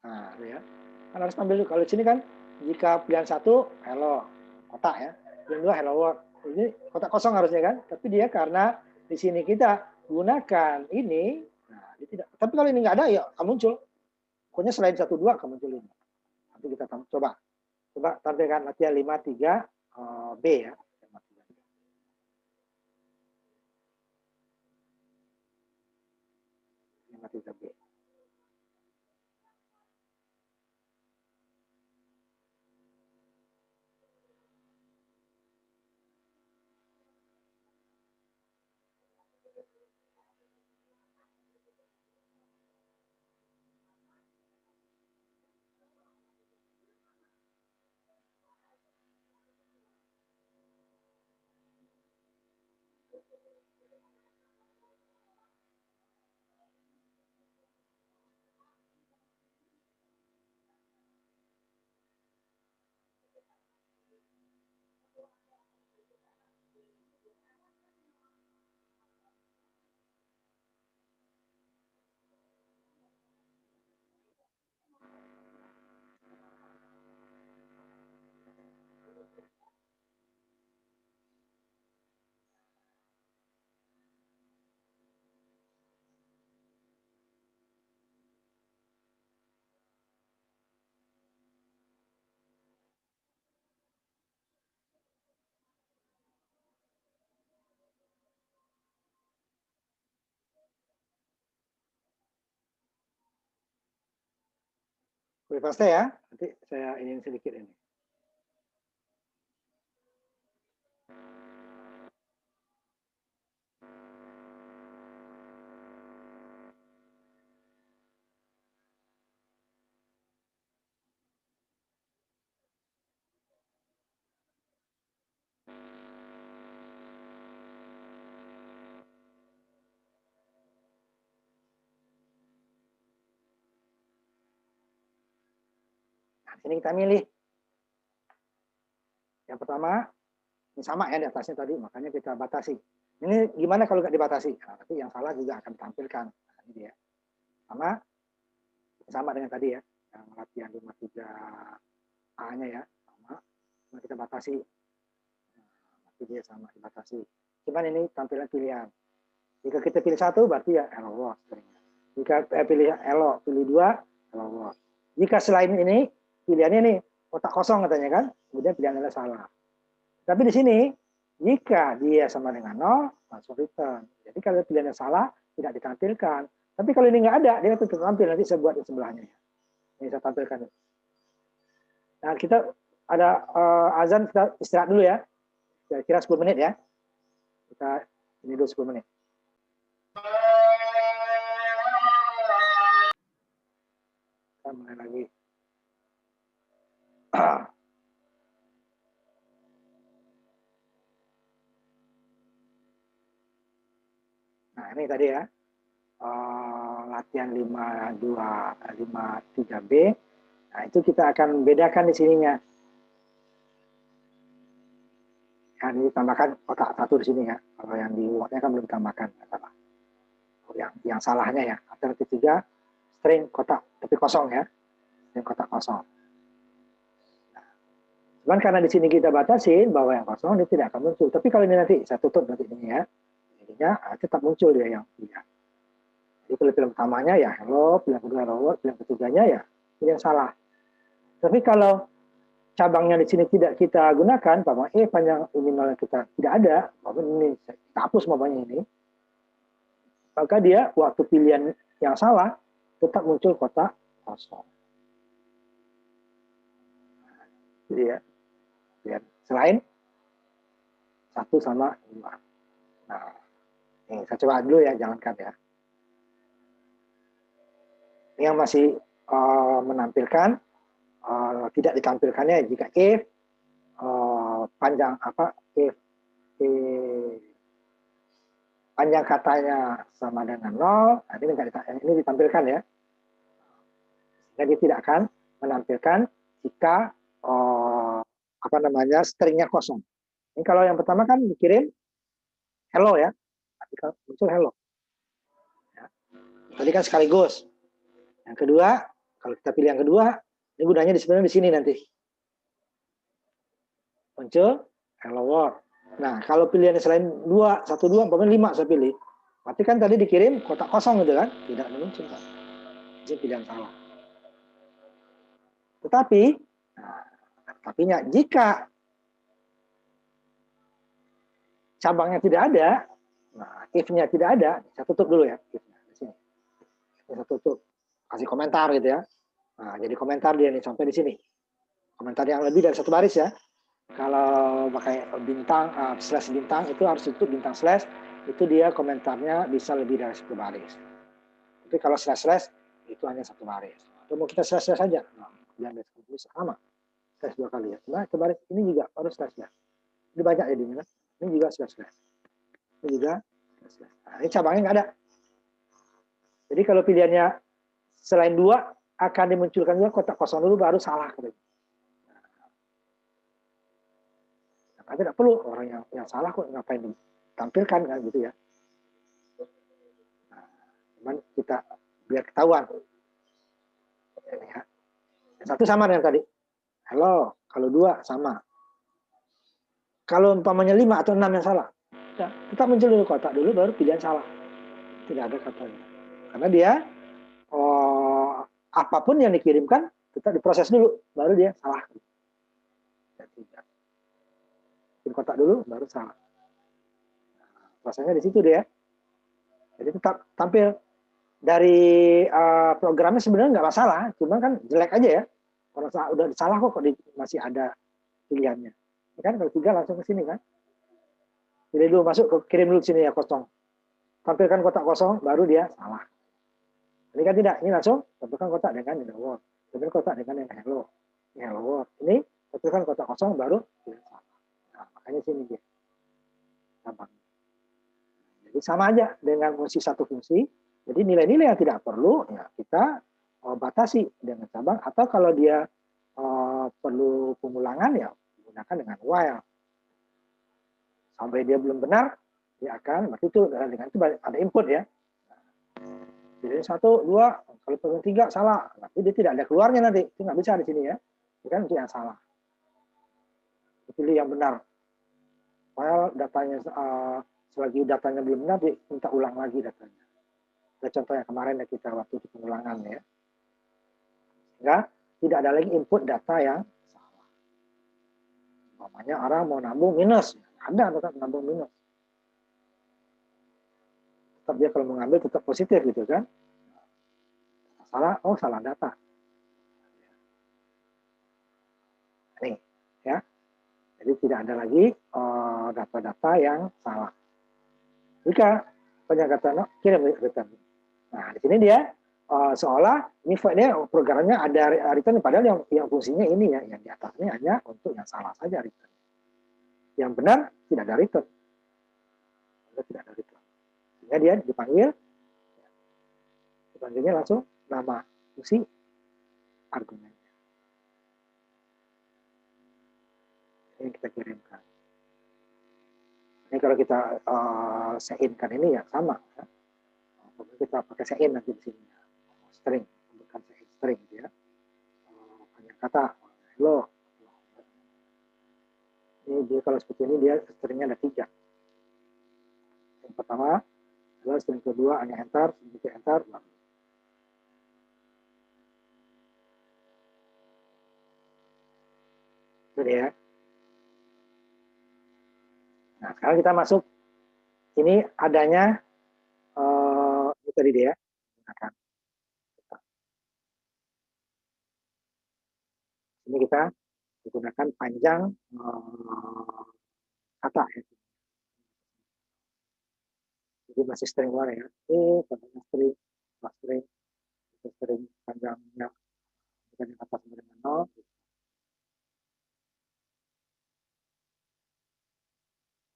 Nah, ya. Kan harus ambil dulu. Kalau di sini kan, jika pilihan 1, hello, kotak ya. Pilihan 2, hello world. Ini kotak kosong harusnya kan. Tapi dia karena di sini kita gunakan ini, nah, dia tidak. Tapi kalau ini nggak ada, ya akan muncul. Pokoknya selain 1, 2 akan muncul ini. Nanti kita coba tampilkan latihan 5, 3, B ya. 5, 3, B. Copy paste ya. Nanti saya ini sedikit ini. Nah, sini kita milih. Yang pertama, ini sama ya di atasnya tadi, makanya kita batasi. Ini gimana kalau nggak dibatasi? Nah, nanti yang salah juga akan ditampilkan. Nah, ini dia. Sama dengan tadi ya, yang latihan 53A-nya ya, sama. Nah, kita batasi. Nah, nanti dia sama dibatasi. Cuman ini tampilan pilihan. Jika kita pilih satu, berarti ya hello world. Jika pilih hello, pilih dua, hello world. Jika selain ini, pilihannya nih, kotak kosong katanya kan, kemudian pilihannya salah. Tapi di sini, jika dia sama dengan 0, langsung return. Jadi kalau pilihannya salah, tidak ditampilkan. Tapi kalau ini nggak ada, dia tetap tampil. Nanti saya buat di sebelahnya. Ini saya tampilkan. Nah, kita ada azan, kita istirahat dulu ya. Kira-kira 10 menit ya. Kita ini dulu 10 menit. Kita mulai lagi. Nah, ini tadi ya. Latihan 53B. Nah, itu kita akan bedakan di sininya. Kan ini tambahkan kotak satu di sini ya. Kalau yang di Word-nya kan belum ditambahkan. Yang salahnya ya. Alternatif 3, string kotak, tapi kosong ya. String kotak kosong. Nah, cuman karena di sini kita batasin bahwa yang kosong ini tidak akan muncul. Tapi kalau ini nanti saya tutup nanti ini ya. Jadinya tetap muncul dia yang tidak. Jadi pilihan pertamanya ya hello, pilihan kedua hello world, pilihan ketiganya ya pilihan salah. Tapi kalau cabangnya di sini tidak kita gunakan, panjang ini nol kita tidak ada, ini kita hapus ini, maka dia waktu pilihan yang salah tetap muncul kotak kosong. Jadi ya, lihat selain 1 sama 2. Nah, ini saya coba dulu ya, jangankan ya. Ini yang masih menampilkan, tidak ditampilkannya jika if panjang panjang katanya sama dengan 0, nah ini ditampilkan ya. Jadi tidak akan menampilkan jika stringnya kosong. Ini kalau yang pertama kan dikirim hello ya, kalau muncul hello. Ya. Tadi kan sekaligus. Yang kedua, kalau kita pilih yang kedua, ini gunanya sebenarnya di sini nanti. Muncul hello world. Nah, kalau pilihannya selain 2, 1, 2, 5 saya pilih. Berarti kan tadi dikirim kotak kosong gitu kan? Tidak muncul kan? Ini pilihan salah. Tetapi, tapinya jika cabangnya tidak ada, nah if-nya tidak ada, saya tutup dulu ya. Di sini. Saya tutup. Kasih komentar gitu ya. Nah, jadi komentar dia nih sampai di sini. Komentar yang lebih dari 1 baris ya. Kalau pakai bintang, slash bintang itu harus tutup bintang slash, itu dia komentarnya bisa lebih dari 1 baris. Tapi kalau slash itu hanya 1 baris. Atau mau kita slash saja, nah, yang bisa sama. Slash 2 kali ya. Nah, 1 baris ini juga harus slash ya. Ini banyak jadinya. Ini juga slash. Ini juga. Nah, ini cabangnya nggak ada. Jadi kalau pilihannya selain 2 akan dimunculkan juga kotak kosong dulu baru salah. Nah, tidak perlu orang yang salah kok ngapain ditampilkan kan gitu ya. Nah, cuman kita biar ketahuan. Ya. Satu sama dengan tadi. Halo, kalau 2 sama. Kalau umpamanya 5 atau 6 yang salah, ya, kita muncul dulu kotak dulu baru pilihan salah. Tidak ada katanya. Karena dia apapun yang dikirimkan kita diproses dulu baru dia salah. Ya, tidak. Bikin kotak dulu baru salah. Nah, prosesnya di situ dia. Jadi tetap tampil dari programnya sebenarnya nggak masalah, cuma kan jelek aja ya. Kalau udah salah kok masih ada pilihannya. Ya kan kalau 3 langsung ke sini kan. Pilih dulu masuk kirim dulu sini ya kosong. Tampilkan kotak kosong baru dia salah. Ini kan tidak, ini langsung tampilkan kotak dengan hello world. Tampilkan kotak dengan yang hello world. Ini tampilkan kotak kosong baru dia salah. Nah, makanya sini dia. Gampang. Jadi sama aja dengan fungsi satu fungsi. Jadi nilai-nilai yang tidak perlu ya kita batasi dengan cabang atau kalau dia perlu pengulangan ya gunakan dengan while. Sampai dia belum benar dia akan berarti itu dengan itu ada input ya. Jadi 1, 2 kalau pengen 3 salah, tapi dia tidak ada keluarnya nanti itu nggak bisa di sini ya. Itu kan itu yang salah. Pilih yang benar. While datanya selagi datanya belum benar minta ulang lagi datanya. Ada contoh yang kemarin ya kita waktu di pengulangan ya. Sehingga tidak ada lagi input data yang salah. Namanya orang mau nabung minus, ada tetap nabung minus. Tetap dia kalau mengambil tetap positif gitu kan. Salah, oh salah data. Nih, ya. Jadi tidak ada lagi data-data yang salah. Jika penyangkatan kirim return. Nah, di sini dia seolah ini dia programnya ada return padahal yang fungsinya ini ya, yang di atasnya hanya untuk yang salah saja return. Yang benar tidak ada return. Tidak ada return. Sehingga dia dipanggilnya langsung nama fungsi argumennya. Ini yang kita kirimkan. Ini kalau kita sein-kan ini ya sama. Ya. Kita pakai sein nanti di sini. Ya. String, bukan sein string ya. Hanya kata hello. Ini dia kalau seperti ini dia stringnya ada 3. Yang pertama, hello, string kedua hanya enter, string ketiga enter. Itu dia. Nah, sekarang kita masuk. Ini adanya ini tadi dia gunakan. Ini kita menggunakan panjang kata ya. Jadi masih string luar ya. Ini contohnya string panjangnya bukan kata sama dengan 0.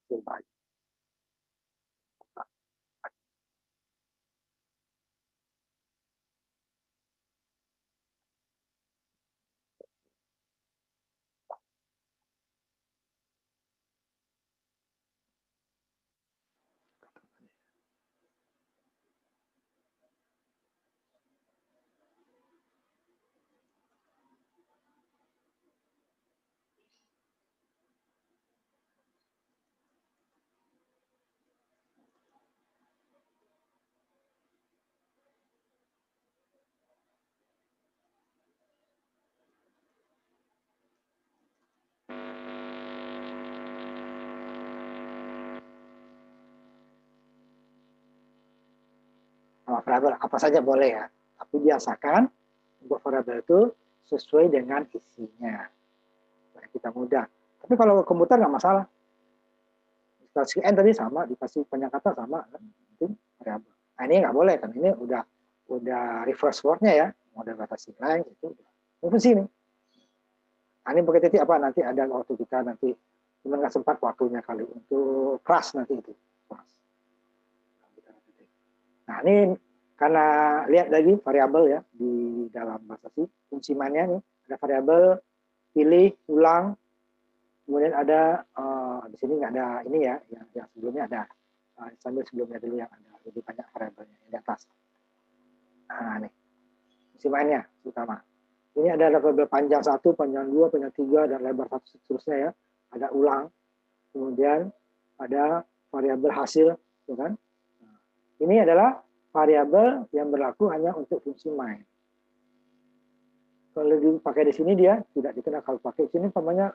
Coba. Variabel apa saja boleh ya, tapi biasakan untuk variabel itu sesuai dengan isinya supaya kita mudah. Tapi kalau komputer nggak masalah, dikasih n tadi sama, dikasih banyak kata sama, kan? Itu variabel. Nah ini nggak boleh kan, ini udah reverse word-nya ya, model batasi length itu fungsi ini. Nah, ini pakai titik apa nanti ada waktu kita nanti cuma nggak sempat waktunya kali untuk kelas nanti itu kelas. Nah, ini karena lihat lagi variabel ya di dalam bahasa C, fungsi mainnya nih ada variabel pilih, ulang, kemudian ada di sini nggak ada ini ya, yang sebelumnya ada sambil sebelumnya dulu yang ada lebih banyak variabelnya di atas. Nah, nih fungsi mainnya utama. Ini ada variabel panjang 1, panjang 2, panjang 3, dan lebar 1 seterusnya ya. Ada ulang, kemudian ada variabel hasil, ya kan? Nah, ini adalah variabel yang berlaku hanya untuk fungsi main. Kalau dipakai di sini dia tidak dikenal. Kalau pakai di sini namanya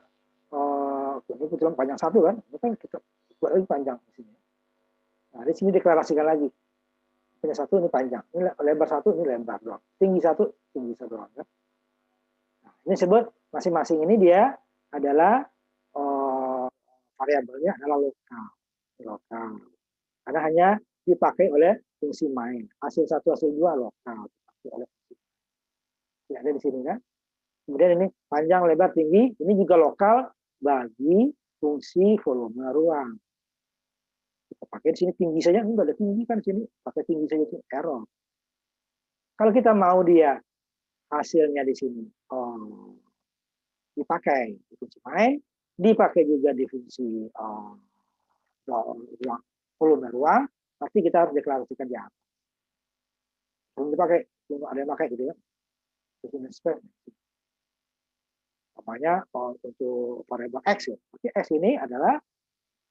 ini kebetulan panjang 1 kan, ini kan kita buat lagi panjang di sini. Nah, di sini deklarasikan lagi. Punya 1 ini panjang, ini lebar 1 ini lebar doang, tinggi 1 tinggi 1 doang kan. Nah, ini sebut masing-masing ini dia adalah variabelnya adalah lokal. Karena hanya dipakai oleh fungsi main. Hasil 1, hasil 2 lokal. Oleh fungsi. Ada di sini kan. Kemudian ini panjang, lebar, tinggi, ini juga lokal bagi fungsi volume ruang. Kita pakai di sini tinggi saja, enggak ada tinggi kan di sini, pakai tinggi saja itu error. Kalau kita mau dia hasilnya di sini dipakai di fungsi main, dipakai juga di fungsi volume ruang, pasti kita harus deklarasikan di atas. Belum dipakai, belum ada yang pakai gitu ya. Namanya untuk variabel X ya. X ini adalah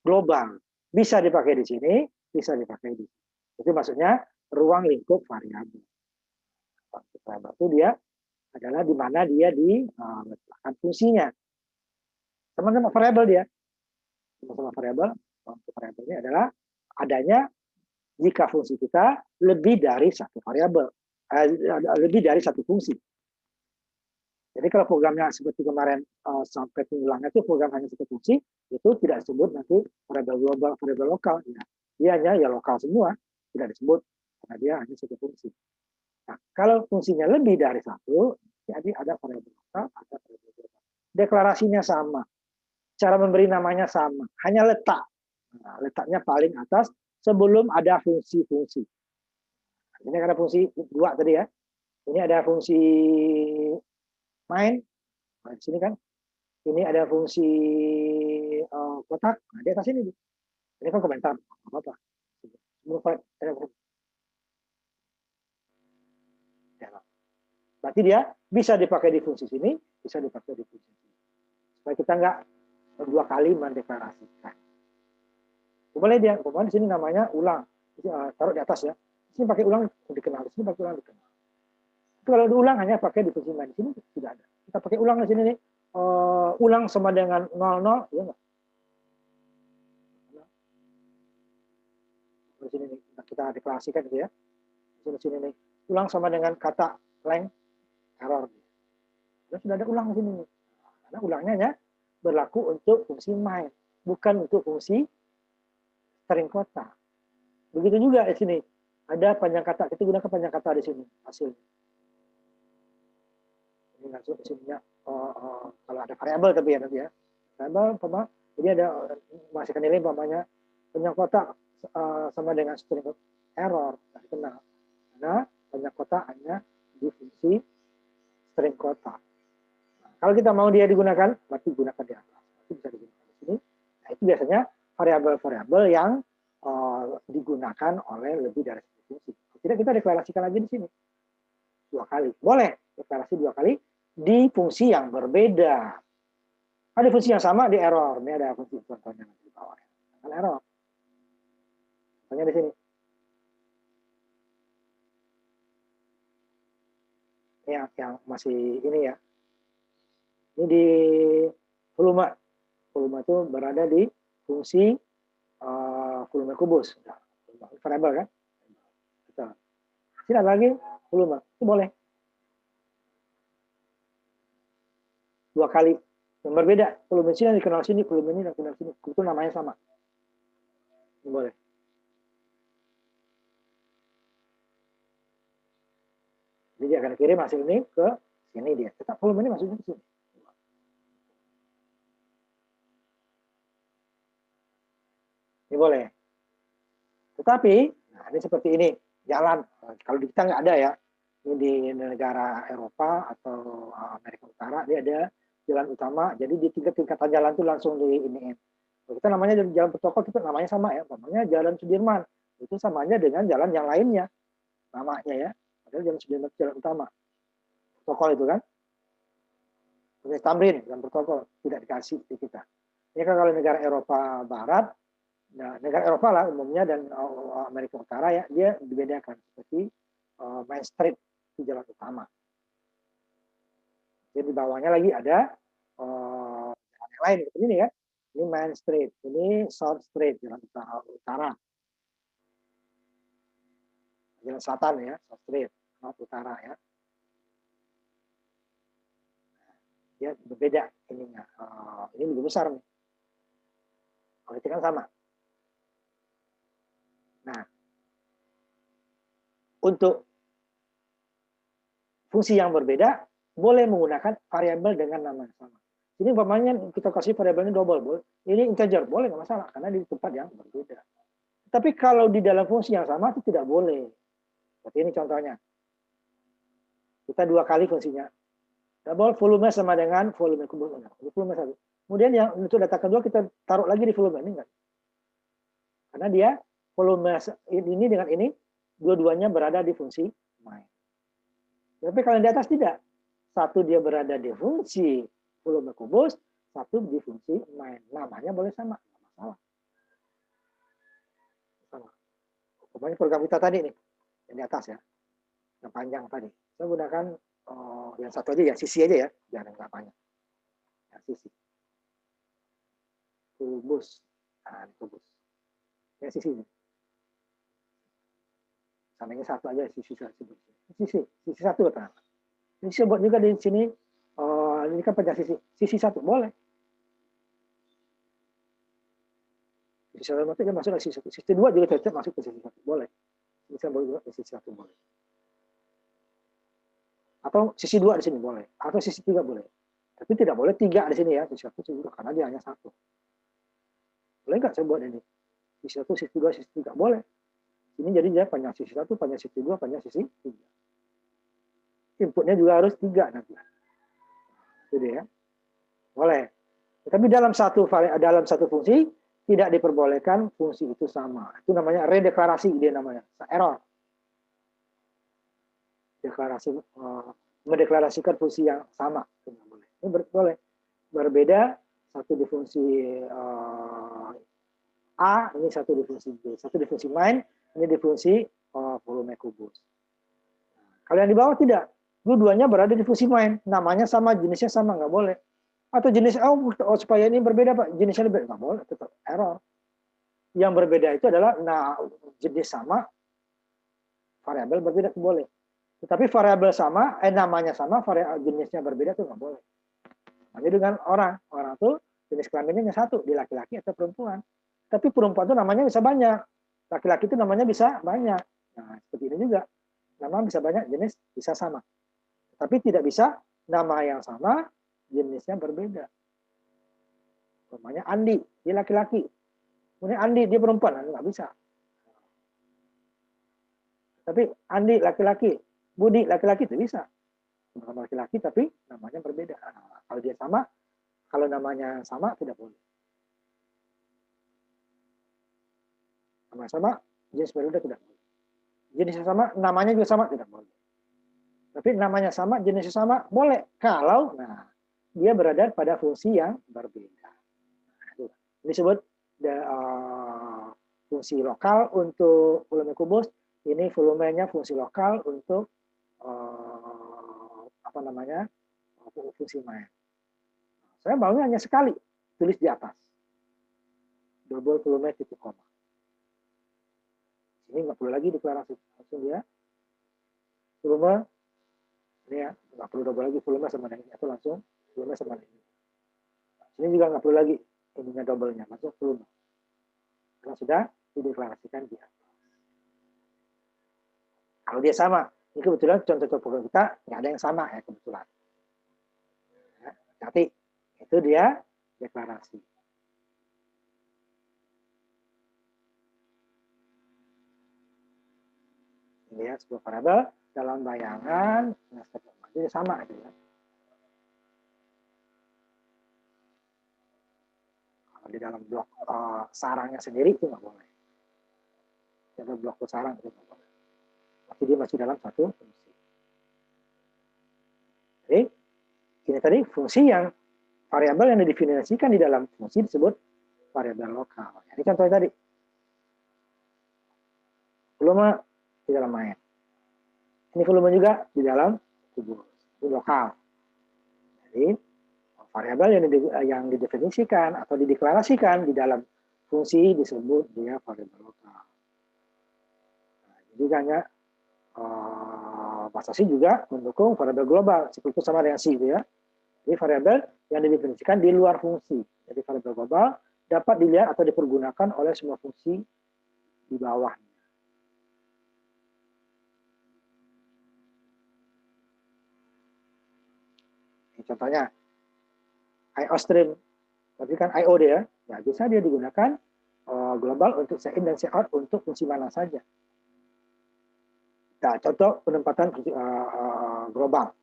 global. Bisa dipakai di sini, bisa dipakai di sini. Itu maksudnya ruang lingkup variabel. Variabel itu dia adalah di mana dia diletakkan fungsinya. Sama-sama variabel dia. Sama-sama variabel. Untuk variabelnya adalah adanya jika fungsi kita lebih dari satu variabel, lebih dari satu fungsi. Jadi kalau programnya seperti kemarin sampai pengulangnya itu program hanya satu fungsi, itu tidak disebut nanti variabel global, variabel lokal. Ya. Dia hanya ya lokal semua, tidak disebut karena dia hanya satu fungsi. Nah, kalau fungsinya lebih dari satu, jadi ada variabel lokal, ada variabel global. Deklarasinya sama, cara memberi namanya sama, hanya letak. Nah, letaknya paling atas sebelum ada fungsi-fungsi. Ini ada fungsi 2 tadi ya. Ini ada fungsi main. Nah, di sini kan. Ini ada fungsi kotak. Nah, di atas ini. Ini kan komentar. Apa-apa. Berarti dia bisa dipakai di fungsi sini, bisa dipakai di fungsi sini. Supaya kita nggak 2 kali mendeklarasikan. Boleh dia, kemudian di sini namanya ulang. Taruh di atas ya. Di sini pakai ulang dikenal, di sini pakai ulang dikenal. Itu kalau diulang hanya pakai di fungsi main. Di sini tidak ada. Kita pakai ulang di sini nih. Ulang sama dengan 00, ya enggak? Di sini nih, kita deklarasikan gitu ya. Di sini nih. Ulang sama dengan kata length error. Dan sudah ada ulang di sini nih. Karena ulangnya ya berlaku untuk fungsi main, bukan untuk fungsi string kota. Begitu juga di sini. Ada panjang kata, kita gunakan panjang kata di sini hasil. Ini langsung di sininya kalau ada variabel tapi ya nanti ya. Variabel jadi ada masukkan nilai umpamanya panjang kota sama dengan string error, tidak dikenal. Karena panjang kota hanya di fungsi string kota. Nah, kalau kita mau dia digunakan, berarti gunakan di atas. Itu bisa digunakan di sini. Nah, itu biasanya variabel-variabel yang digunakan oleh lebih dari satu fungsi. Tidak, kita deklarasikan lagi di sini 2 kali. Boleh deklarasi 2 kali di fungsi yang berbeda. Ada fungsi yang sama di error. Ini ada fungsi contohnya di bawah. Kan error. Contohnya di sini. Ini yang masih ini ya. Ini di volume. Volume itu berada di fungsi volume kubus. Nah, variabel kan. Tidak lagi volume. Itu boleh. 2 kali. Yang berbeda. Volume sini dikenal sini, volume ini dikenal sini. Itu namanya sama. Ini boleh. Jadi dia akan kirim hasil ini ke sini dia. Tetap volume ini masuknya ke sini. Ini boleh. Tetapi, nah ini seperti ini. jalan. Kalau di kita nggak ada ya. Ini di negara Eropa atau Amerika Utara dia ada jalan utama. Jadi di tingkatan jalan itu langsung di ini. Kita namanya jalan protokol, kita namanya sama ya. Namanya Jalan Sudirman. Itu samanya dengan jalan yang lainnya. Namanya ya. Padahal Jalan Sudirman itu jalan utama. Protokol itu kan. Tamrin, jalan protokol. Tidak dikasih di kita. Ini kan kalau negara Eropa Barat, nah, negara Eropa lah umumnya dan Amerika Utara ya, dia dibedakan. Seperti Main Street, itu jalan utama. Jadi di bawahnya lagi ada jalan yang lain. Ini ya. Ini Main Street, ini South Street, jalan utara. Jalan selatan ya, South Street, North utara ya. Ya berbeda ininya. Ini lebih besar nih. Kalau itu kan sama. Nah, untuk fungsi yang berbeda boleh menggunakan variabel dengan nama yang sama. Ini umpamanya kita kasih variabelnya double, boleh. Ini integer, boleh nggak masalah karena di tempat yang berbeda. Tapi kalau di dalam fungsi yang sama itu tidak boleh. Seperti ini contohnya. Kita dua kali fungsinya. Double volume sama dengan volume kubus. Volume satu. Kemudian yang untuk data kedua kita taruh lagi di volume ini enggak. Karena dia volume ini dengan ini dua-duanya berada di fungsi main. Tapi kalau di atas tidak. Satu dia berada di fungsi volume kubus, satu di fungsi main. Namanya boleh sama, enggak masalah. Sama. Pokoknya program kita tadi nih, yang di atas ya. Yang panjang tadi. Saya gunakan yang satu aja ya, sisi aja ya, jangan nggak banyak. Ya, sisi. Kubus. Nah, kubus. Ya, sisi. Samanya satu aja, sisi satu. Sisi satu kata. Ini saya buat juga di sini, ini kan pada sisi satu, boleh. Sisi satu itu masuk ke sisi satu. Sisi dua juga tetap masuk ke sisi satu, boleh. Bisa juga ke sisi satu, boleh. Atau sisi dua di sini boleh, atau sisi tiga boleh. Tapi tidak boleh tiga di sini ya, sisi satu, sisi dua, karena dia hanya satu. Boleh nggak saya buat ini? Sisi satu, sisi dua, sisi tiga, boleh. Ini jadi dia panjang sisi satu, panjang sisi dua, panjang sisi tiga. Inputnya juga harus tiga nanti. Itu dia. Boleh. Tapi dalam satu fungsi tidak diperbolehkan fungsi itu sama. Itu namanya redeklarasi, dia namanya error. Deklarasi mendeklarasikan fungsi yang sama. Ini boleh. Berbeda satu di fungsi A, ini satu di fungsi B, satu di fungsi main, ini di fungsi volume kubus. Kalau yang di bawah tidak, dua-duanya berada di fungsi main, namanya sama, jenisnya sama, nggak boleh. Atau jenis supaya ini berbeda Pak, jenisnya berbeda, nggak boleh, tetap error. Yang berbeda itu adalah jenis sama, variabel berbeda itu boleh. Tetapi variabel sama, namanya sama, jenisnya berbeda itu nggak boleh. Hanya dengan orang tuh jenis kelaminnya satu, di laki-laki atau perempuan. Tapi perempuan itu namanya bisa banyak, laki-laki itu namanya bisa banyak. Nah seperti ini juga, nama bisa banyak, jenis bisa sama. Tapi tidak bisa nama yang sama, jenisnya berbeda. Namanya Andi, dia laki-laki. Kemudian Andi, dia perempuan, nggak bisa. Tapi Andi laki-laki, Budi laki-laki itu bisa. Nama laki-laki tapi namanya berbeda. Nah, kalau dia sama, kalau namanya sama tidak boleh. Nama sama, jenis berbeda tidak boleh. Jenisnya sama, namanya juga sama tidak boleh. Tapi namanya sama, jenisnya sama boleh kalau dia berada pada fungsi yang berbeda. Nah, ini disebut fungsi lokal untuk volume kubus. Ini volumenya fungsi lokal untuk fungsi main. Saya maunya hanya sekali, tulis di atas. Double volume titik koma. Ini nggak perlu lagi deklarasi, langsung dia volume ini ya, nggak perlu double lagi volume sama dengan ini, atau langsung volume sama dengan ini. Ini juga nggak perlu lagi ininya double-nya, langsung volume. Karena sudah dideklarasikan di atas. Kalau dia sama, ini kebetulan contoh program kita nggak ada yang sama ya kebetulan. Hati, itu dia deklarasi. ya, sebuah variabel dalam bayangan jadi sama gitu ya. Kalau di dalam blok sarangnya sendiri itu nggak boleh. Ada blok sarang itu nggak boleh. Tapi dia masih dalam satu fungsi. Jadi ini tadi fungsi yang variabel yang didefinisikan di dalam fungsi disebut variabel lokal. Ini contohnya tadi. Volume di dalam air. Ini volume juga di dalam tubuh. Ini lokal. Jadi variabel yang didefinisikan atau dideklarasikan di dalam fungsi disebut dia variabel lokal. Nah, jadi hanya bahasa C juga mendukung variabel global seperti sama dengan C itu ya. Jadi variabel yang didefinisikan di luar fungsi. Jadi variabel global dapat dilihat atau dipergunakan oleh semua fungsi di bawahnya. Ini contohnya IO stream, tapi kan IO dia, ya bisa dia digunakan global untuk C in dan C out untuk fungsi mana saja. Nah, contoh penempatan global.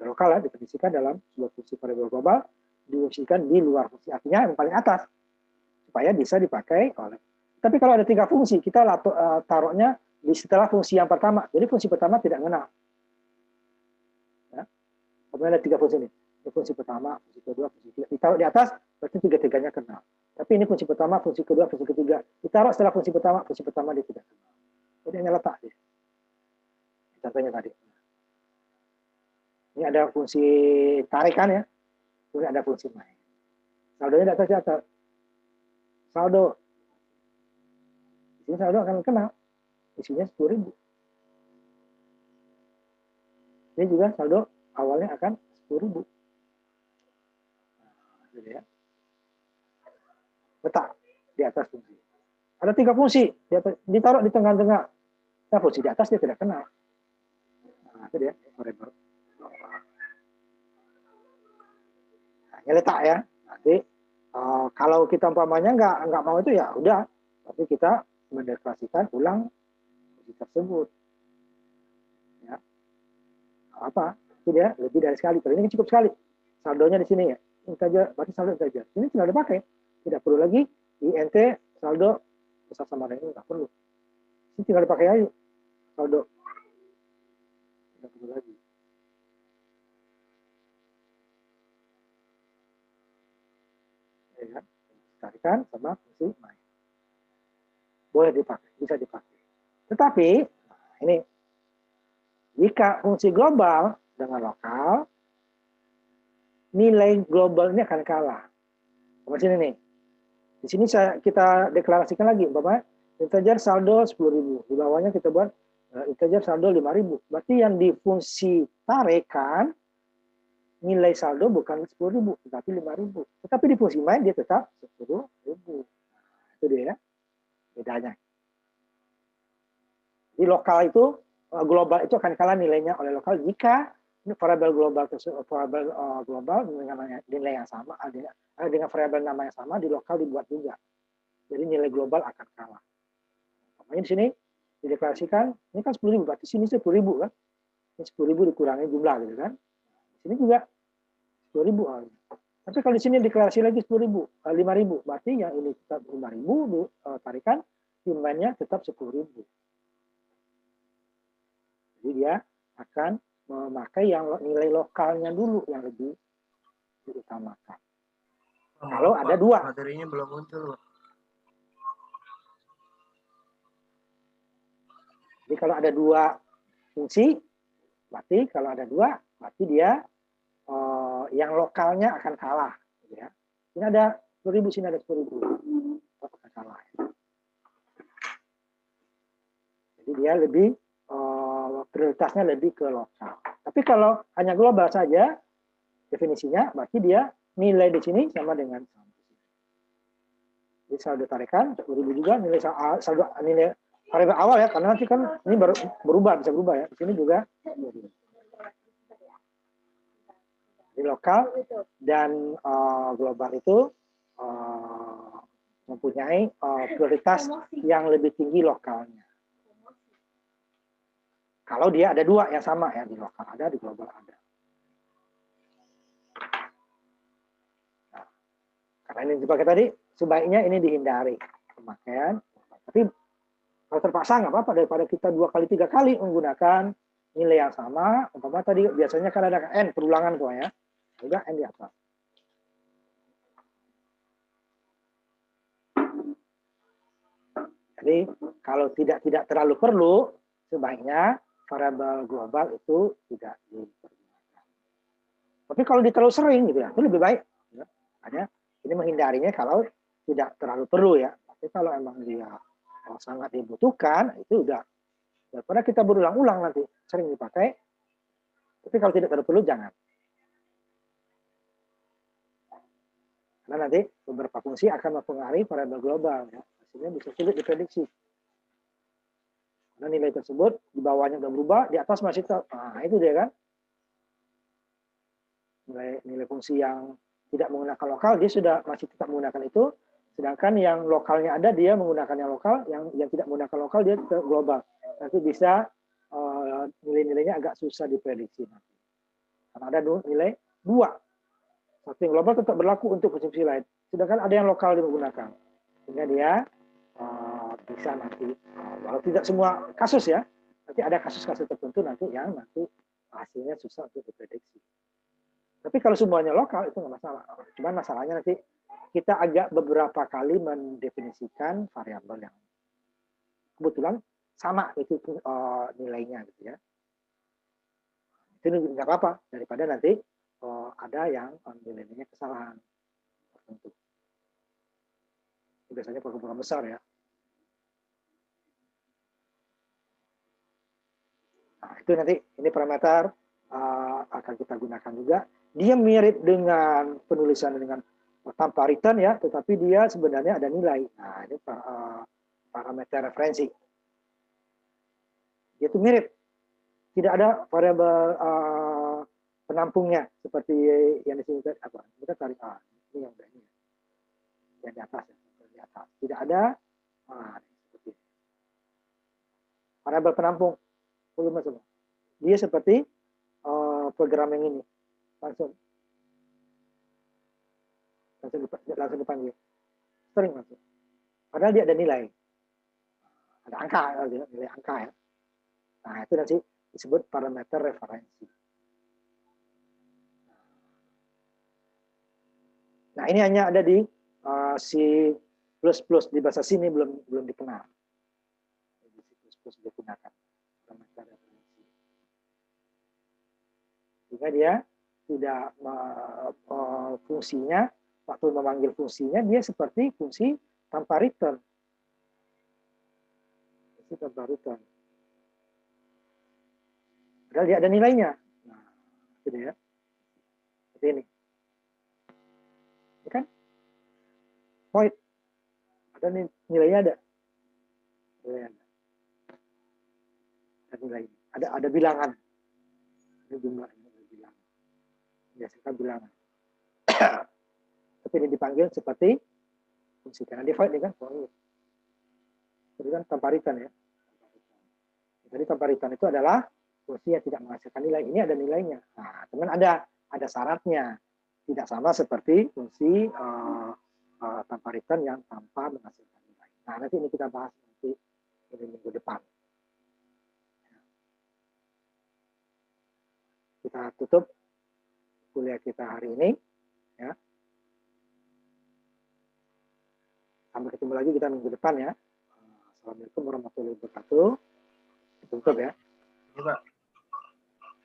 Lokal ya, definisikan dalam sebuah fungsi variabel global, difungsikan di luar fungsi, artinya yang paling atas, supaya bisa dipakai oleh. Tapi kalau ada 3 fungsi, kita taruhnya di setelah fungsi yang pertama, jadi fungsi pertama tidak mengenal. Ya. Kemudian ada 3 fungsi ini, fungsi pertama, fungsi kedua, fungsi ketiga, ditaruh di atas, berarti 3-tiganya kenal. Tapi ini fungsi pertama, fungsi kedua, fungsi ketiga, ditaruh setelah fungsi pertama dia tidak kenal. Jadi hanya letak dia. Contohnya tadi. Ini ada fungsi tarikan ya, kemudian ada fungsi main. Saldonya tidak tercatat. Saldo. Di sini saldo akan kenal. Isinya 10.000. Ini juga saldo awalnya akan 10.000. Nah, gitu ya. Letak di atas fungsi. Ada 3 fungsi, ditaruh di tengah-tengah. Nah, fungsi di atas dia tidak kenal. Nah, itu dia variabel. Nah, letak ya. Nanti kalau kita umpamanya nggak mau itu ya udah, tapi kita mendeklarasikan ulang fungsi tersebut. Ya. Apa? Itu dia lebih dari sekali. Kalau ini cukup sekali. Saldonya di sini ya. Integer, berarti saldo integer. Ini sudah dipakai. Tidak perlu lagi int saldo besar sama dengan ini, nggak perlu. Ini tinggal dipakai aja saldo. Tidak perlu lagi. Ya, tarikan sama fungsi main. Boleh dipakai, bisa dipakai. Tetapi ini jika fungsi global dengan lokal, nilai global ini akan kalah. Sama sini nih. Di sini kita deklarasikan lagi, Bapak, integer saldo 10.000. Di bawahnya kita buat integer saldo 5.000. Berarti yang di fungsi tarikan nilai saldo bukan 10.000, tetapi 5.000. Tetapi di fungsi main dia tetap 10.000. Nah, itu dia ya, bedanya. Di lokal itu, global itu akan kalah nilainya oleh lokal jika variabel global dengan nilai yang sama, dengan variabel nama yang sama di lokal dibuat juga. Jadi nilai global akan kalah. Makanya di sini dideklarasikan, ini kan 10.000, berarti sini 10.000 kan. Ini 10.000 dikurangi jumlah gitu kan. Di sini juga 10.000. Tapi kalau di sini deklarasi lagi 10.000, 5.000, berarti yang ini tetap 5.000 tarikan, demandnya tetap 10.000. Jadi dia akan memakai yang nilai lokalnya dulu yang lebih diutamakan. Kalau ada 2. Materinya belum muncul. Jadi kalau ada 2 fungsi, berarti kalau ada 2, berarti dia yang lokalnya akan kalah. Ya. Ini ada 10.000, sini ada 10.000. Akan kalah. Jadi dia lebih prioritasnya lebih ke lokal. Tapi kalau hanya global saja, definisinya berarti dia nilai di sini sama dengan jadi saldo tarikan 10.000 juga nilai saldo nilai variabel awal ya, karena nanti kan ini baru berubah, bisa berubah ya. Di sini juga di lokal dan global itu mempunyai prioritas yang lebih tinggi lokalnya. Kalau dia ada dua yang sama ya, di lokal ada, di global ada. Nah, karena ini dipakai tadi, sebaiknya ini dihindari pemakaian. Tapi kalau terpaksa nggak apa-apa, daripada kita 2 kali 3 kali menggunakan nilai yang sama. Umpama tadi biasanya kan ada n perulangan tuh ya, udah n di atas. Jadi kalau tidak terlalu perlu, sebaiknya variabel global itu tidak dipergunakan. Tapi kalau terlalu sering gitu ya, itu lebih baik. Ya. Hanya ini menghindarinya kalau tidak terlalu perlu ya. Tapi kalau emang dia sangat dibutuhkan, itu udah daripada kita berulang-ulang nanti sering dipakai. Tapi kalau tidak terlalu perlu jangan. Karena nanti beberapa fungsi akan mempengaruhi variabel global ya. Hasilnya bisa sulit diprediksi. Karena nilai tersebut di bawahnya udah berubah, di atas masih tetap. Nah, itu dia kan. Nilai fungsi yang tidak menggunakan lokal, dia sudah masih tetap menggunakan itu. Sedangkan yang lokalnya ada, dia menggunakan yang lokal, yang tidak menggunakan lokal, dia ke global. Nanti bisa nilai-nilainya agak susah diprediksi. Karena ada nilai 2. Satu yang global tetap berlaku untuk fungsi lain. Sedangkan ada yang lokal digunakan. Sehingga dia bisa nanti, walau tidak semua kasus ya, nanti ada kasus-kasus tertentu nanti yang nanti hasilnya susah untuk diprediksi. Tapi kalau semuanya lokal itu nggak masalah. Cuman masalahnya nanti kita agak beberapa kali mendefinisikan variabel yang kebetulan sama itu nilainya gitu ya. Itu nggak apa-apa daripada nanti ada yang nilainya kesalahan tertentu. Biasanya program besar ya. Nah, itu nanti ini parameter akan kita gunakan juga. Dia mirip dengan penulisan dengan tanpa return ya, tetapi dia sebenarnya ada nilai. Nah, ini parameter referensi. Dia itu mirip. Tidak ada variabel penampungnya seperti yang di sini apa? Kita tarik ini yang udah ini. Yang di atas ya. Tidak ada seperti ini. Variabel penampung belum masuk. Dia seperti program yang ini langsung dipanggil sering masuk. Padahal dia ada nilai, ada angka, nilai angka ya. Nah itu nanti disebut parameter referensi. Nah ini hanya ada di C++, di bahasa sini belum dikenal. Di C++ digunakan parameter referensi. Jika dia tidak fungsinya, waktu memanggil fungsinya dia seperti fungsi tanpa return. Fungsi tanpa return. Padahal dia ada nilainya. Nah, gitu ya. Seperti ini. Ini kan? Void. Ada nilainya ada. Nilainya ada. Ada nilai. Ada bilangan. Ini jumlahnya ada bilangan. Biasakan bilangan. Tapi ini dipanggil seperti fungsi. Karena di void ini kan void. Jadi kan tanpa return ya. Jadi tanpa return itu adalah fungsi yang tidak menghasilkan nilai. Ini ada nilainya. Nah, teman ada syaratnya. Tidak sama seperti fungsi tanpa return yang tanpa menghasilkan nilai. Nah, nanti ini kita bahas nanti minggu depan. Kita tutup kuliah kita hari ini. Ya. Sampai ketemu lagi kita minggu depan ya. Assalamualaikum warahmatullahi wabarakatuh. Tutup ya. Ini Pak.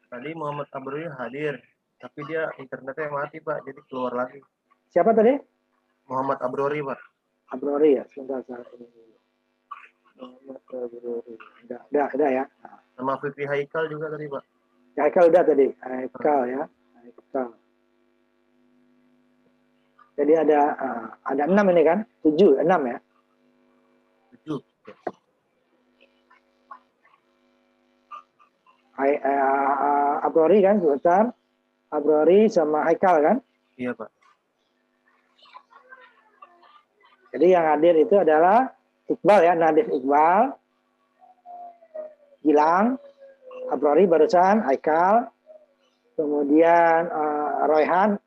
Tadi Muhammad Abrori hadir, tapi dia internetnya mati Pak, jadi keluar lagi. Siapa tadi? Muhammad Abrori Pak. Abrori ya, sebentar saya ini. Muhammad Abrori. Udah ya. Sama Fikri Haikal juga tadi Pak. Ya, Haikal udah tadi. Haikal ya. Haikal. Jadi ada 6 ini kan? 7, 6 ya. 7. Abrori kan, sebentar. Abrori sama Haikal kan? Iya Pak. Jadi yang hadir itu adalah Iqbal ya, Nadif Iqbal, Gilang, Abrori barusan, Haikal, kemudian Royhan,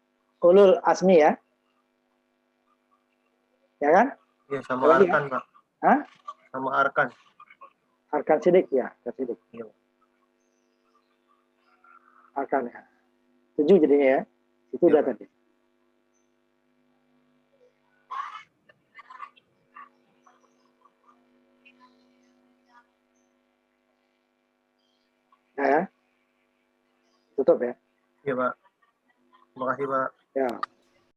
Ulul Asmi ya. Ya kan? Iya, sama Lagi, Arkan, Pak. Hah? Sama Arkan. Arkan Sidik ya, Arkan Sidik. Iya. Arkan ya. 7 jadinya ya. Itu Iya, udah Pak. tadi. Ya. Tutup ya. Iya, Pak. Terima kasih, Pak. Ya.